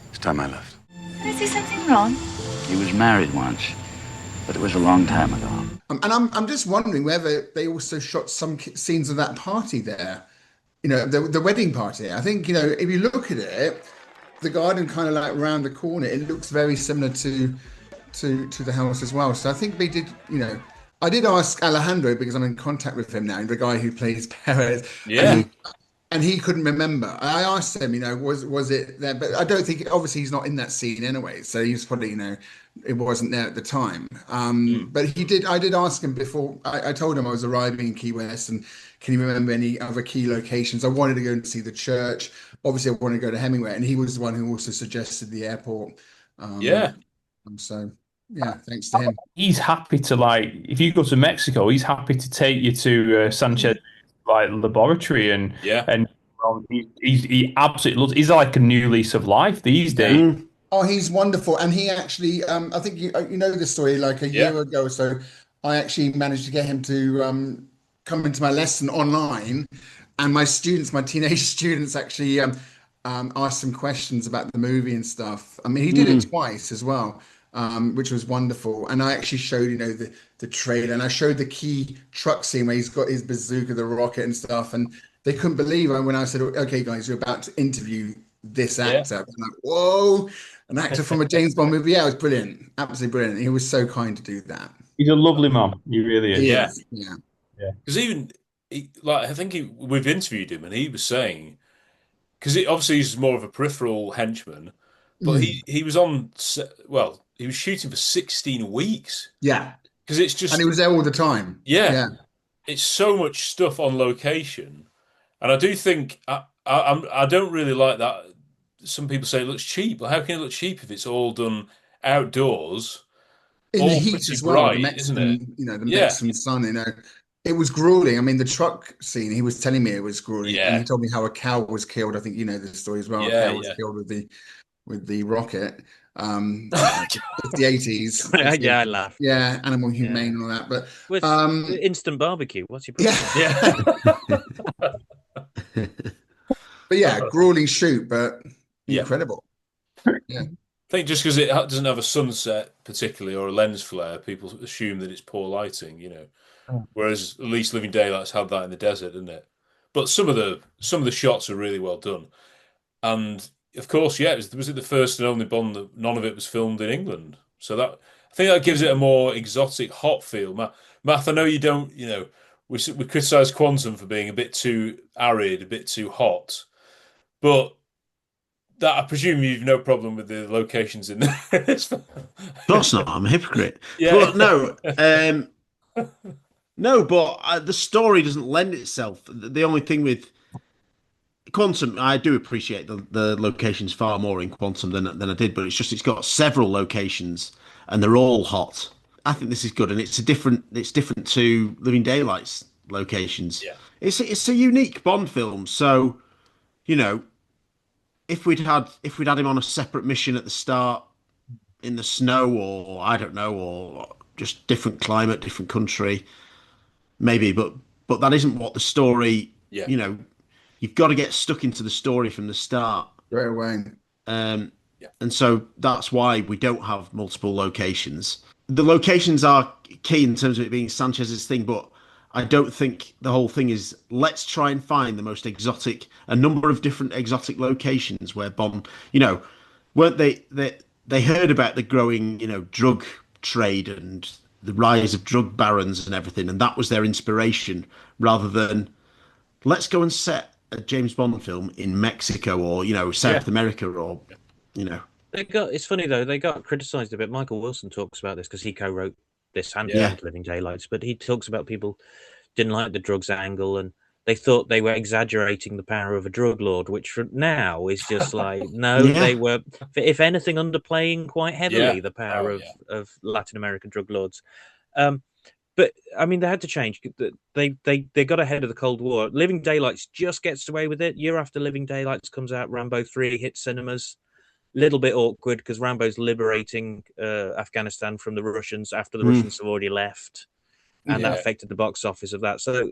It's time I left. Can I say something wrong? He was married once, but it was a long time ago. And I'm just wondering whether they also shot some scenes of that party there. The wedding party. I think, if you look at it, the garden kind of like around the corner, it looks very similar to the house as well. So I think they did, I did ask Alejandro because I'm in contact with him now, the guy who plays Perez. Yeah. And he couldn't remember. I asked him, was it there? But I don't think, obviously he's not in that scene anyway. So he's probably, it wasn't there at the time. But I did ask him before. I told him I was arriving in Key West, and can you remember any other key locations? I wanted to go and see the church. Obviously I wanted to go to Hemingway, and he was the one who also suggested the airport. So yeah, thanks to him. He's happy to if you go to Mexico, he's happy to take you to Sanchez laboratory and he absolutely loves. He's like a new lease of life these days. Oh, he's wonderful, and he actually, I think you know the story. Like a year ago or so, I actually managed to get him to come into my lesson online, and my teenage students, actually asked some questions about the movie and stuff. I mean, he did it twice as well, which was wonderful. And I actually showed, the trailer, and I showed the key truck scene where he's got his bazooka, the rocket and stuff. And they couldn't believe it when I said, okay, guys, you're about to interview this actor. I'm like, whoa, an actor from a James Bond movie. Yeah, it was brilliant. Absolutely brilliant. He was so kind to do that. He's a lovely man. He really is. He Yeah. is, yeah. Because I think we've interviewed him, and he was saying, because obviously he's more of a peripheral henchman, but he was he was shooting for 16 weeks. Yeah. Because it's just, and he was there all the time. Yeah. It's so much stuff on location, and I do think I don't really like that. Some people say it looks cheap. Well, how can it look cheap if it's all done outdoors, In all the heat pretty as well, bright, the isn't it? Mexican, the Mexican sun, it was grueling. I mean, the truck scene, he was telling me it was grueling, and he told me how a cow was killed. I think you know the story as well. A cow was killed with the rocket. It's the 80s. Yeah, I laugh. Yeah, animal humane and all that. But with instant barbecue, what's your problem? But yeah, grueling shoot, but incredible. Yeah. I think just because it doesn't have a sunset particularly or a lens flare, people assume that it's poor lighting, Whereas at least Living Daylights had that in the desert, didn't it? But some of the shots are really well done, and of course, was it the first and only Bond that none of it was filmed in England? So I think that gives it a more exotic, hot feel. Math, I know you don't, we criticise Quantum for being a bit too arid, a bit too hot, but that I presume you've no problem with the locations in there. Of course not. I'm a hypocrite. Yeah. But no, but the story doesn't lend itself. The only thing with Quantum, I do appreciate the locations far more in Quantum than I did, but it's got several locations and they're all hot. I think this is good, and it's different to Living Daylights locations. Yeah. It's a unique Bond film, so if we'd had him on a separate mission at the start in the snow, or I don't know, or just different climate, different country, maybe, but that isn't what the story. Yeah. You've got to get stuck into the story from the start. Right away. And so that's why we don't have multiple locations. The locations are key in terms of it being Sanchez's thing, but I don't think the whole thing is let's try and find the most a number of different exotic locations where Bond, weren't they heard about the growing, drug trade and the rise of drug barons and everything, and that was their inspiration, rather than let's go and set a James Bond film in Mexico or South America or It's funny though, they got criticised a bit. Michael Wilson talks about this because he co-wrote this and Living Daylights, but he talks about people didn't like the drugs angle and they thought they were exaggerating the power of a drug lord, which now is just like they were, if anything, underplaying quite heavily the power of Latin American drug lords. But I mean, they had to change. They got ahead of the Cold War. Living Daylights just gets away with it. Year after Living Daylights comes out, Rambo 3 hits cinemas. Little bit awkward because Rambo's liberating Afghanistan from the Russians after the Russians have already left, and that affected the box office of that. So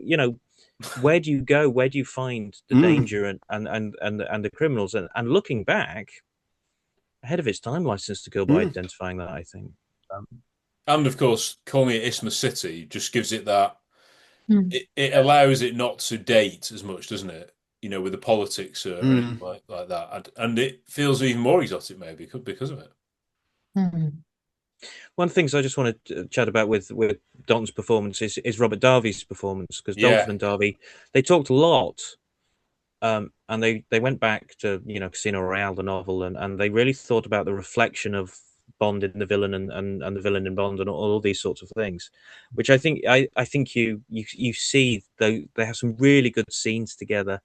where do you go? Where do you find the danger and the criminals? And looking back, ahead of its time, License to Kill by identifying that, I think. And of course, calling it Isthmus City just gives it that. It allows it not to date as much, doesn't it? With the politics or anything like that, and it feels even more exotic maybe because of it. One of the things I just want to chat about with Dalton's performance is Robert Davi's performance, because Dalton and Davi, they talked a lot, and they went back to Casino Royale, the novel, and they really thought about the reflection of Bond in the villain and the villain in Bond and all these sorts of things, which I think you see though they have some really good scenes together.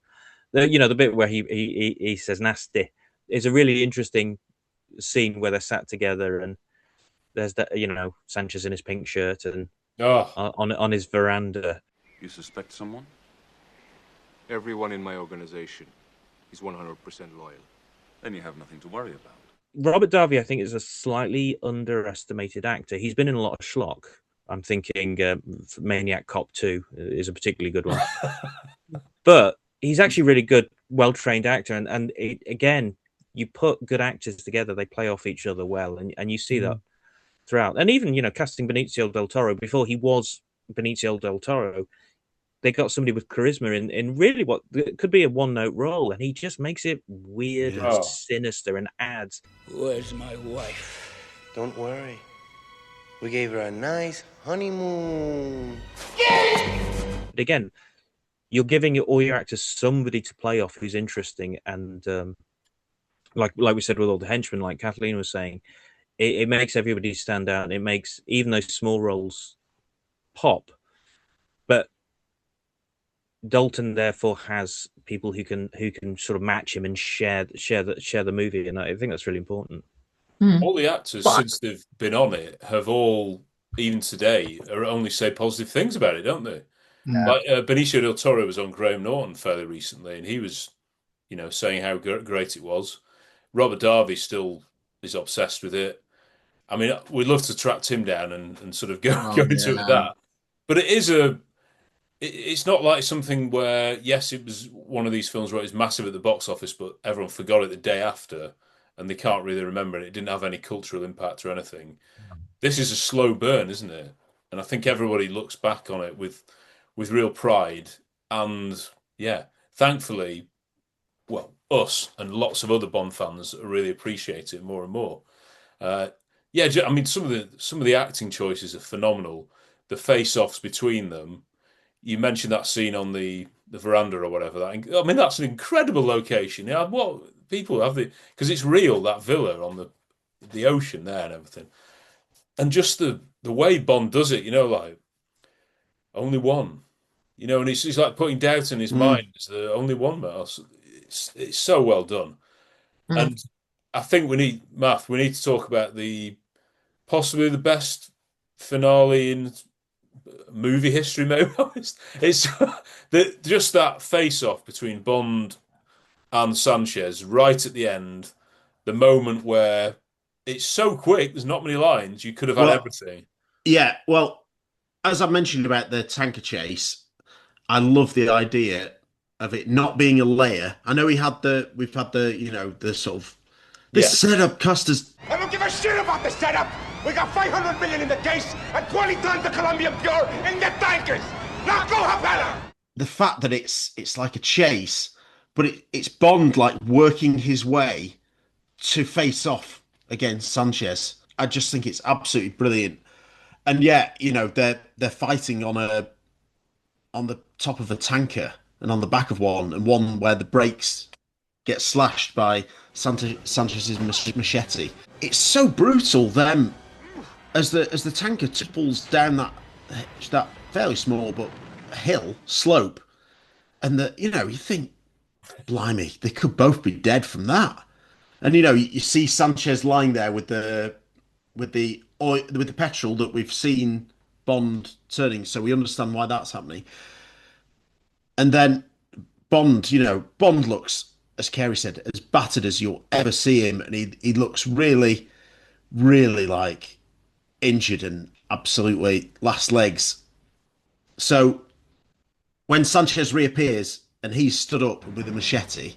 The bit where he says nasty is a really interesting scene where they're sat together and there's that Sanchez in his pink shirt and on his veranda. You suspect someone? Everyone in my organization is 100% loyal. Then you have nothing to worry about. Robert Davi, I think, is a slightly underestimated actor. He's been in a lot of schlock. I'm thinking Maniac Cop 2 is a particularly good one. But he's actually really good well-trained actor, and again, you put good actors together, they play off each other well, and you see that throughout. And even, casting Benicio del Toro before he was Benicio del Toro, they got somebody with charisma in really what could be a one-note role, and he just makes it weird and sinister and adds. Where's my wife? Don't worry. We gave her a nice honeymoon. But again, you're giving all your actors somebody to play off who's interesting, and like we said with all the henchmen, like Kathleen was saying, it makes everybody stand out, and it makes even those small roles pop. But Dalton therefore has people who can sort of match him and share the movie, and I think that's really important. All the actors since they've been on it have all, even today, only say positive things about it, don't they? Yeah. Like Benicio del Toro was on Graham Norton fairly recently, and he was, saying how great it was. Robert Darby still is obsessed with it. I mean, we'd love to track Tim down and sort of go into it with that. But it's not like something where, yes, it was one of these films where it was massive at the box office, but everyone forgot it the day after, and they can't really remember it. It didn't have any cultural impact or anything. This is a slow burn, isn't it? And I think everybody looks back on it with real pride. And yeah, thankfully, well, us and lots of other Bond fans really appreciate it more and more. I mean, some of the acting choices are phenomenal. The face-offs between them. You mentioned that scene on the veranda or whatever. I mean, that's an incredible location. Yeah, what people have because it's real, that villa on the ocean there and everything, and just the way Bond does it. Like only one. And he's like putting doubt in his mind as the only one. It's so well done, and I think we need to talk about possibly the best finale in movie history, maybe. It's just that face-off between Bond and Sanchez right at the end, the moment where it's so quick, there's not many lines, you could have had everything. Yeah, well, as I mentioned about the tanker chase, I love the idea of it not being a layer. I know we've had the sort of this setup cost us. I don't give a shit about the setup. We got 500 million in the case and 20 tons of Colombian pure in the tankers. Now go, Havana. The fact that it's like a chase, but it's Bond like working his way to face off against Sanchez. I just think it's absolutely brilliant. And yeah, they're fighting on the top of a tanker and on the back of one, and one where the brakes get slashed by Sanchez's machete. It's so brutal. Them as the tanker tipples down that fairly small but hill slope, and you think, blimey, they could both be dead from that. And you see Sanchez lying there with the petrol that we've seen Bond turning, so we understand why that's happening. And then Bond looks, as Kerry said, as battered as you'll ever see him, and he looks really, really like injured and absolutely last legs. So when Sanchez reappears and he's stood up with a machete,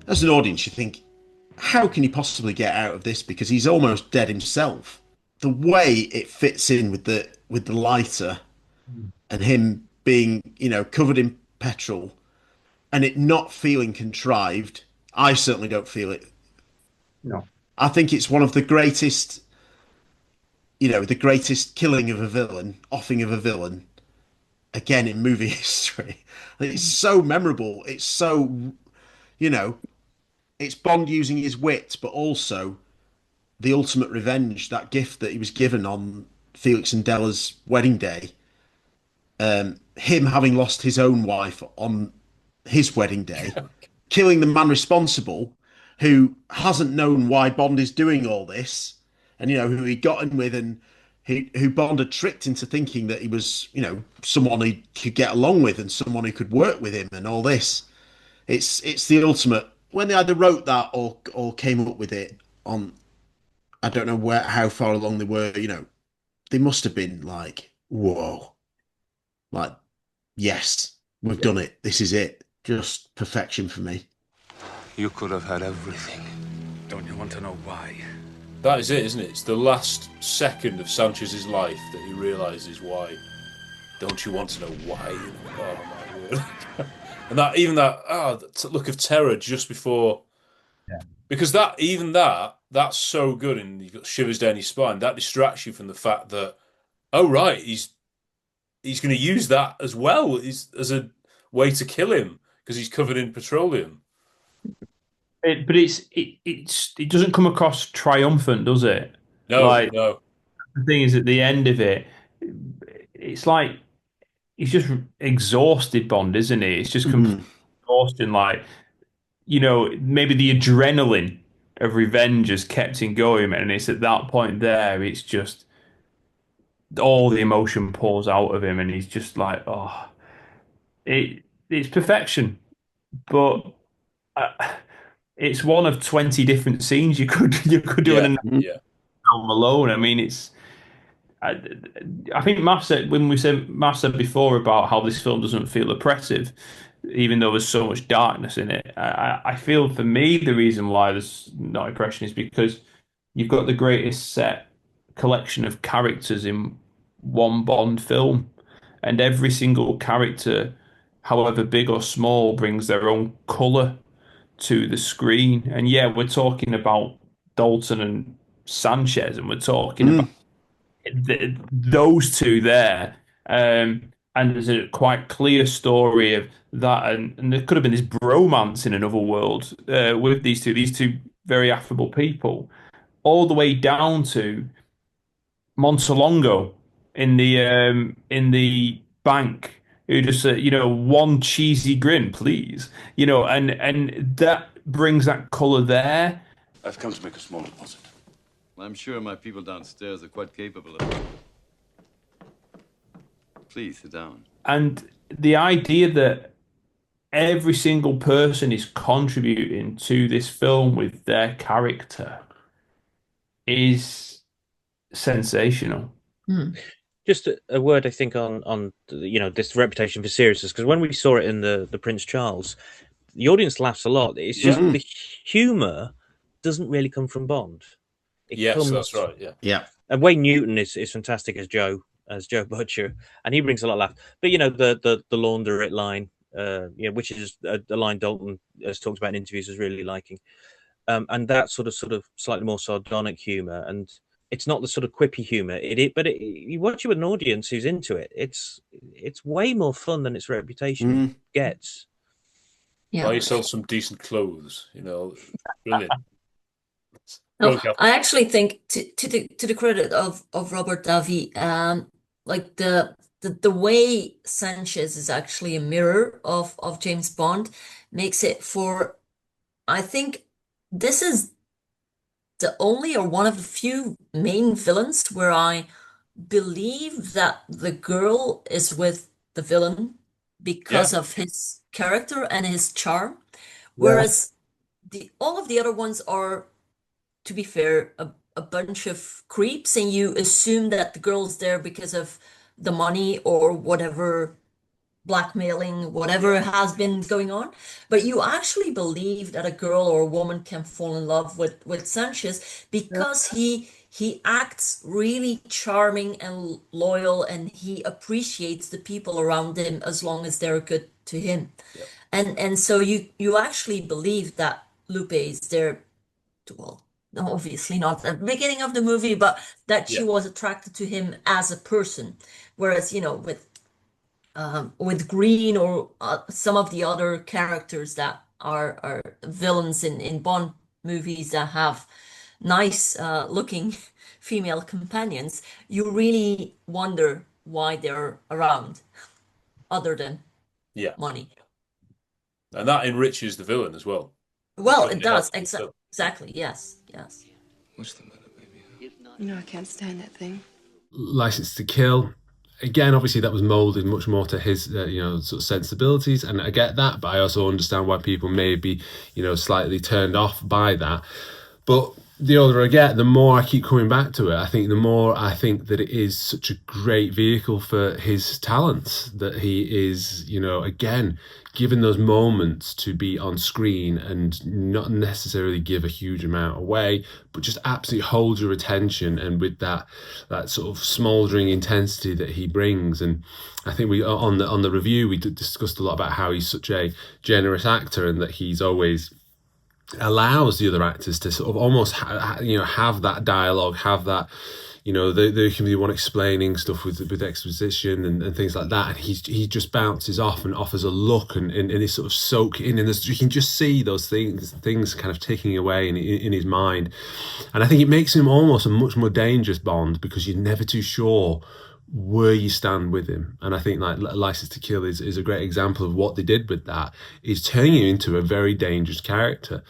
as an audience you think, how can he possibly get out of this? Because he's almost dead himself. The way it fits in with the lighter and him being, covered in petrol and it not feeling contrived, I certainly don't feel it. No. I think it's one of the greatest, the greatest killing of a villain, offing of a villain, again in movie history. It's so memorable. It's so, it's Bond using his wit, but also the ultimate revenge, that gift that he was given on Felix and Della's wedding day. Him having lost his own wife on his wedding day, killing the man responsible, who hasn't known why Bond is doing all this, and who he got in with, and who Bond had tricked into thinking that he was, someone he could get along with and someone who could work with him, and all this. It's the ultimate. When they either wrote that or came up with it on, I don't know how far along they were. They must have been like, whoa, like, yes, we've done it. This is it. just perfection for me. You could have had everything. Don't you want to know why? That is it, isn't it? It's the last second of Sanchez's life that he realizes why. Don't you want to know why? Oh my word! And that look of terror just before, because that's so good, and you've got shivers down your spine. That distracts you from the fact that, oh right, he's going to use that as well as a way to kill him because he's covered in petroleum. But it doesn't come across triumphant, does it? No. The thing is, at the end of it, it's like he's just exhausted, Bond, isn't he? It's just exhaustion. Like, maybe the adrenaline of revenge has kept him going, and it's at that point there, it's just all the emotion pours out of him, and he's just like, oh, it's perfection, but. It's one of 20 different scenes you could do in Home Alone. I mean, I think Matt said before about how this film doesn't feel oppressive, even though there's so much darkness in it. I feel for me the reason why there's not oppression is because you've got the greatest set collection of characters in one Bond film, and every single character, however big or small, brings their own colour to the screen. And yeah, we're talking about Dalton and Sanchez, and we're talking about those two there. And there's a quite clear story of that, and there could have been this bromance in another world with these two very affable people, all the way down to Montalongo in the bank, who just one cheesy grin, please, and that brings that colour there. I've come to make a small deposit. I'm sure my people downstairs are quite capable of it. Please sit down. And the idea that every single person is contributing to this film with their character is sensational. Just a word, I think, on this reputation for seriousness, because when we saw it in the Prince Charles, the audience laughs a lot. It's just the humour doesn't really come from Bond. That's right. Yeah. And Wayne Newton is fantastic as Joe Butcher, and he brings a lot of laugh. But the laundrette line, which is a line Dalton has talked about in interviews, is really liking, and that sort of slightly more sardonic humour, and it's not the sort of quippy humour. But you watch it with an audience who's into it. It's way more fun than its reputation gets. Buy yourself some decent clothes, brilliant. No, I actually think to the credit of Robert Davi, like the way Sanchez is actually a mirror of James Bond makes it for, I think this is the only or one of the few main villains where I believe that the girl is with the villain because of his character and his charm, whereas all of the other ones are, to be fair, a bunch of creeps, and you assume that the girl's there because of the money or whatever, blackmailing, whatever has been going on. But you actually believe that a girl or a woman can fall in love with Sanchez because he acts really charming and loyal, and he appreciates the people around him as long as they're good to him. And so you actually believe that Lupe is there to, obviously not at the beginning of the movie, but that she was attracted to him as a person. Whereas, with Green or some of the other characters that are villains in Bond movies that have nice looking female companions, you really wonder why they're around other than money. And that enriches the villain as well. Well, it does. Exactly. Yes. What's the matter, baby? I can't stand that thing. License to Kill. Again, obviously that was molded much more to his, sort of sensibilities, and I get that, but I also understand why people may be, slightly turned off by that. But the older I get, the more I keep coming back to it. I think the more I think that it is such a great vehicle for his talents, that he is, you know, again, given those moments to be on screen and not necessarily give a huge amount away, but just absolutely hold your attention, and with that sort of smouldering intensity that he brings. And I think we on the review we discussed a lot about how he's such a generous actor, and that he's always allows the other actors to sort of almost have that dialogue, have that, you know, there can be one explaining stuff with exposition and things like that, and he just bounces off and offers a look and is sort of soak in, and you can just see those things kind of ticking away in his mind. And I think it makes him almost a much more dangerous Bond, because you're never too sure where you stand with him. And I think like License to Kill is a great example of what they did with that, is turning him into a very dangerous character,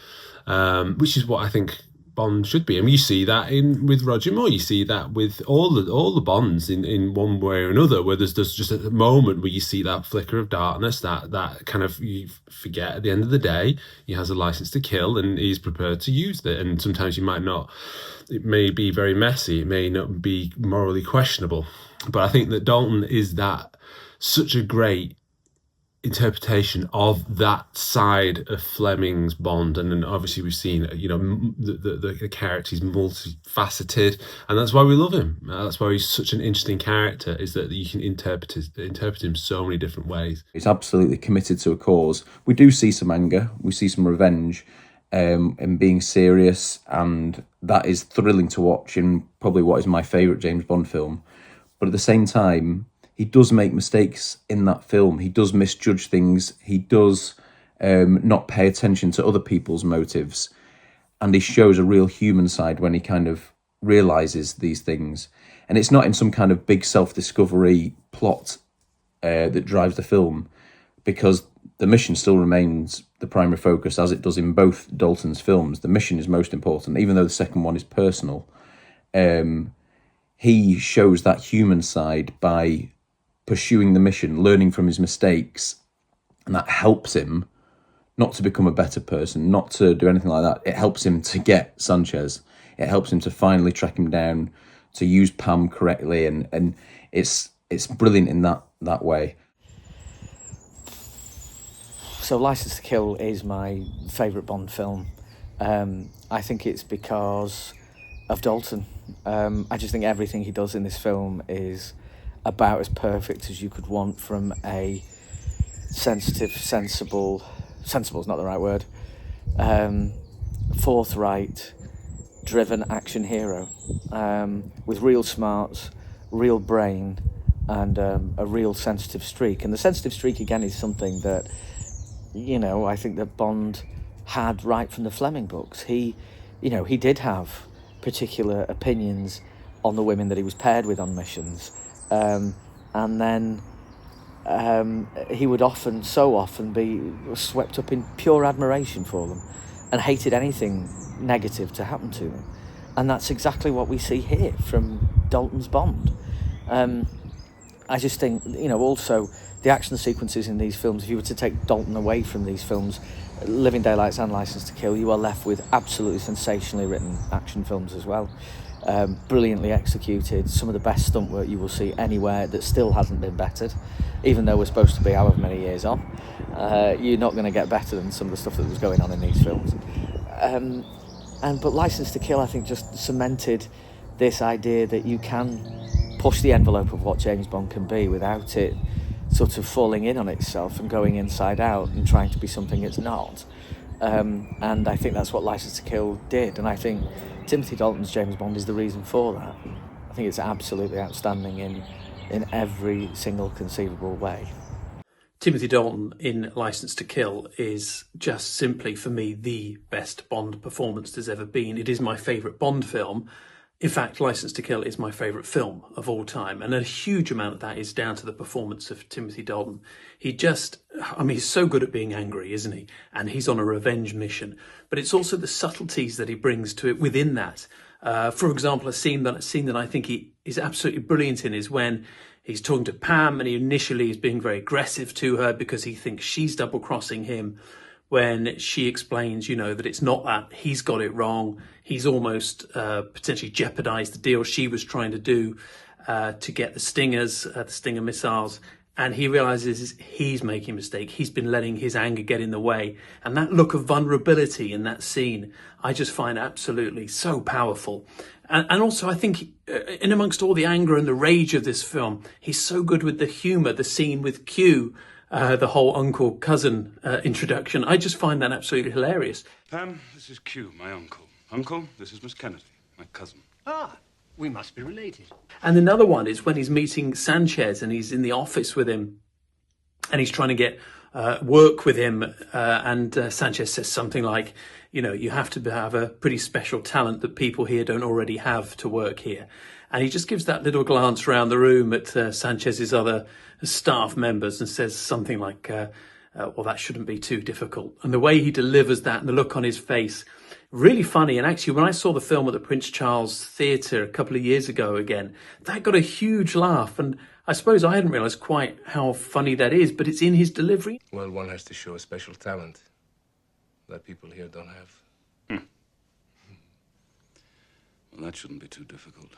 which is what I think Bond should be. I mean, you see that with Roger Moore, you see that with all the Bonds in one way or another, where there's just a moment where you see that flicker of darkness, that kind of, you forget at the end of the day he has a license to kill and he's prepared to use it. And sometimes you might not, it may be very messy, it may not be morally questionable, but I think that Dalton is such a great interpretation of that side of Fleming's Bond. And then obviously we've seen, you know, the character is multifaceted, and that's why we love him. That's why he's such an interesting character, is that you can interpret him so many different ways. He's absolutely committed to a cause. We do see some anger, we see some revenge, and being serious, and that is thrilling to watch in probably what is my favourite James Bond film. But at the same time, he does make mistakes in that film. He does misjudge things. He does not pay attention to other people's motives. And he shows a real human side when he kind of realises these things. And it's not in some kind of big self-discovery plot that drives the film, because the mission still remains the primary focus, as it does in both Dalton's films. The mission is most important, even though the second one is personal. He shows that human side by pursuing the mission, learning from his mistakes, and that helps him not to become a better person, not to do anything like that. It helps him to get Sanchez. It helps him to finally track him down, to use Pam correctly, and it's brilliant in that way. So License to Kill is my favourite Bond film. I think it's because of Dalton. I just think everything he does in this film is about as perfect as you could want from a sensible is not the right word, forthright, driven action hero, with real smarts, real brain, and a real sensitive streak. And the sensitive streak, again, is something that, you know, I think that Bond had right from the Fleming books. He did have particular opinions on the women that he was paired with on missions, and then he would so often be swept up in pure admiration for them and hated anything negative to happen to them. And that's exactly what we see here from Dalton's Bond. I just think, you know, also the action sequences in these films, if you were to take Dalton away from these films, Living Daylights and License to Kill, you are left with absolutely sensationally written action films as well. Brilliantly executed, some of the best stunt work you will see anywhere that still hasn't been bettered. Even though we're supposed to be however many years on, you're not going to get better than some of the stuff that was going on in these films. But License to Kill, I think, just cemented this idea that you can push the envelope of what James Bond can be without it sort of falling in on itself and going inside out and trying to be something it's not. And I think that's what License to Kill did. And I think Timothy Dalton's James Bond is the reason for that. I think it's absolutely outstanding in every single conceivable way. Timothy Dalton in License to Kill is just simply, for me, the best Bond performance there's ever been. It is my favourite Bond film. In fact, License to Kill is my favourite film of all time, and a huge amount of that is down to the performance of Timothy Dalton. He's so good at being angry, isn't he? And he's on a revenge mission, but it's also the subtleties that he brings to it within that. For example, a scene that I think he is absolutely brilliant in is when he's talking to Pam, and he initially is being very aggressive to her because he thinks she's double-crossing him. when she explains, that it's not that he's got it wrong. He's almost potentially jeopardized the deal she was trying to do to get the Stingers, the Stinger missiles. And he realizes he's making a mistake. He's been letting his anger get in the way. And that look of vulnerability in that scene, I just find absolutely so powerful. And also, I think in amongst all the anger and the rage of this film, he's so good with the humor, the scene with Q, the whole uncle-cousin introduction. I just find that absolutely hilarious. Pam, this is Q, my uncle. Uncle, this is Miss Kennedy, my cousin. Ah, we must be related. And another one is when he's meeting Sanchez and he's in the office with him and he's trying to get work with him. And Sanchez says something like, you have to have a pretty special talent that people here don't already have to work here. And he just gives that little glance around the room at Sanchez's other staff members and says something like, well, that shouldn't be too difficult. And the way he delivers that and the look on his face, really funny. And actually, when I saw the film at the Prince Charles Theatre a couple of years ago again, that got a huge laugh. And I suppose I hadn't realised quite how funny that is, but it's in his delivery. Well, one has to show a special talent that people here don't have. Well, that shouldn't be too difficult.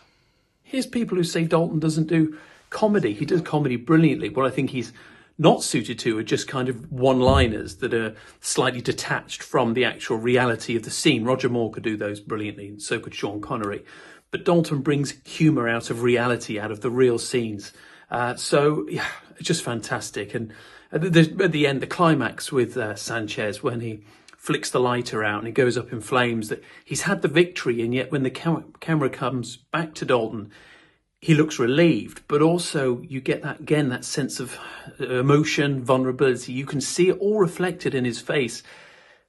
Here's people who say Dalton doesn't do comedy. He does comedy brilliantly. What I think he's not suited to are just kind of one-liners that are slightly detached from the actual reality of the scene. Roger Moore could do those brilliantly, and so could Sean Connery. But Dalton brings humour out of reality, out of the real scenes. So, yeah, it's just fantastic. And at the end, the climax with Sanchez, when he flicks the lighter out and he goes up in flames, that he's had the victory, and yet when the camera comes back to Dalton, he looks relieved, but also you get that sense of emotion, vulnerability. You can see it all reflected in his face,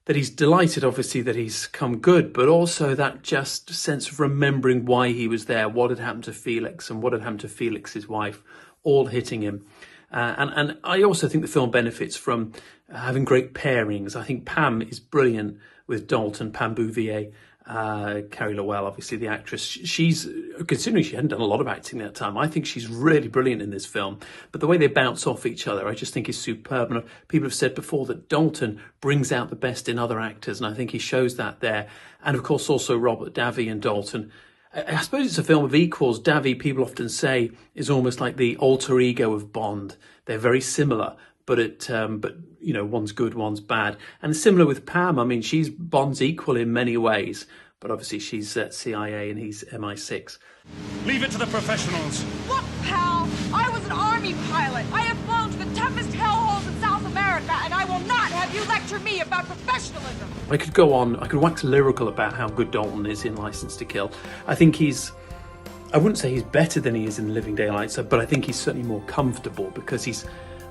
that he's delighted, obviously, that he's come good, but also that just sense of remembering why he was there, what had happened to Felix and what had happened to Felix's wife, all hitting him. And I also think the film benefits from having great pairings. I think Pam is brilliant with Dalton, Pam Bouvier. Carrie Lowell, obviously the actress, she's, considering she hadn't done a lot of acting that time, I think she's really brilliant in this film. But the way they bounce off each other, I just think is superb. And people have said before that Dalton brings out the best in other actors, and I think he shows that there. And of course also Robert Davi and Dalton. I suppose it's a film of equals. Davi, people often say, is almost like the alter ego of Bond. They're very similar, but one's good, one's bad. And similar with Pam. I mean, she's Bond's equal in many ways, but obviously she's CIA and he's MI6. Leave it to the professionals. Look, pal, I was an army pilot. I have flown to the toughest hellholes in South America, and I will not have you lecture me about professionalism. I could go on, I could wax lyrical about how good Dalton is in License to Kill. I think I wouldn't say he's better than he is in Living Daylights, but I think he's certainly more comfortable, because he's,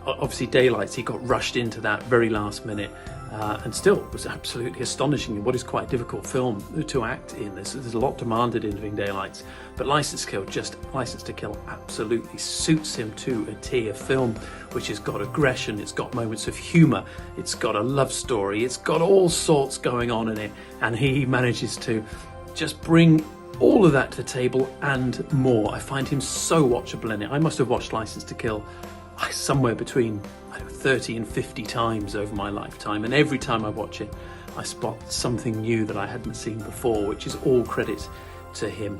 obviously Daylights, he got rushed into that very last minute, and still was absolutely astonishing in what is quite a difficult film to act in. There's a lot demanded in Living Daylights, but License to Kill absolutely suits him to a T. A film which has got aggression, it's got moments of humour, it's got a love story, it's got all sorts going on in it, and he manages to just bring all of that to the table and more. I find him so watchable in it. I must have watched License to Kill somewhere between 30 and 50 times over my lifetime, and every time I watch it I spot something new that I hadn't seen before, which is all credit to him.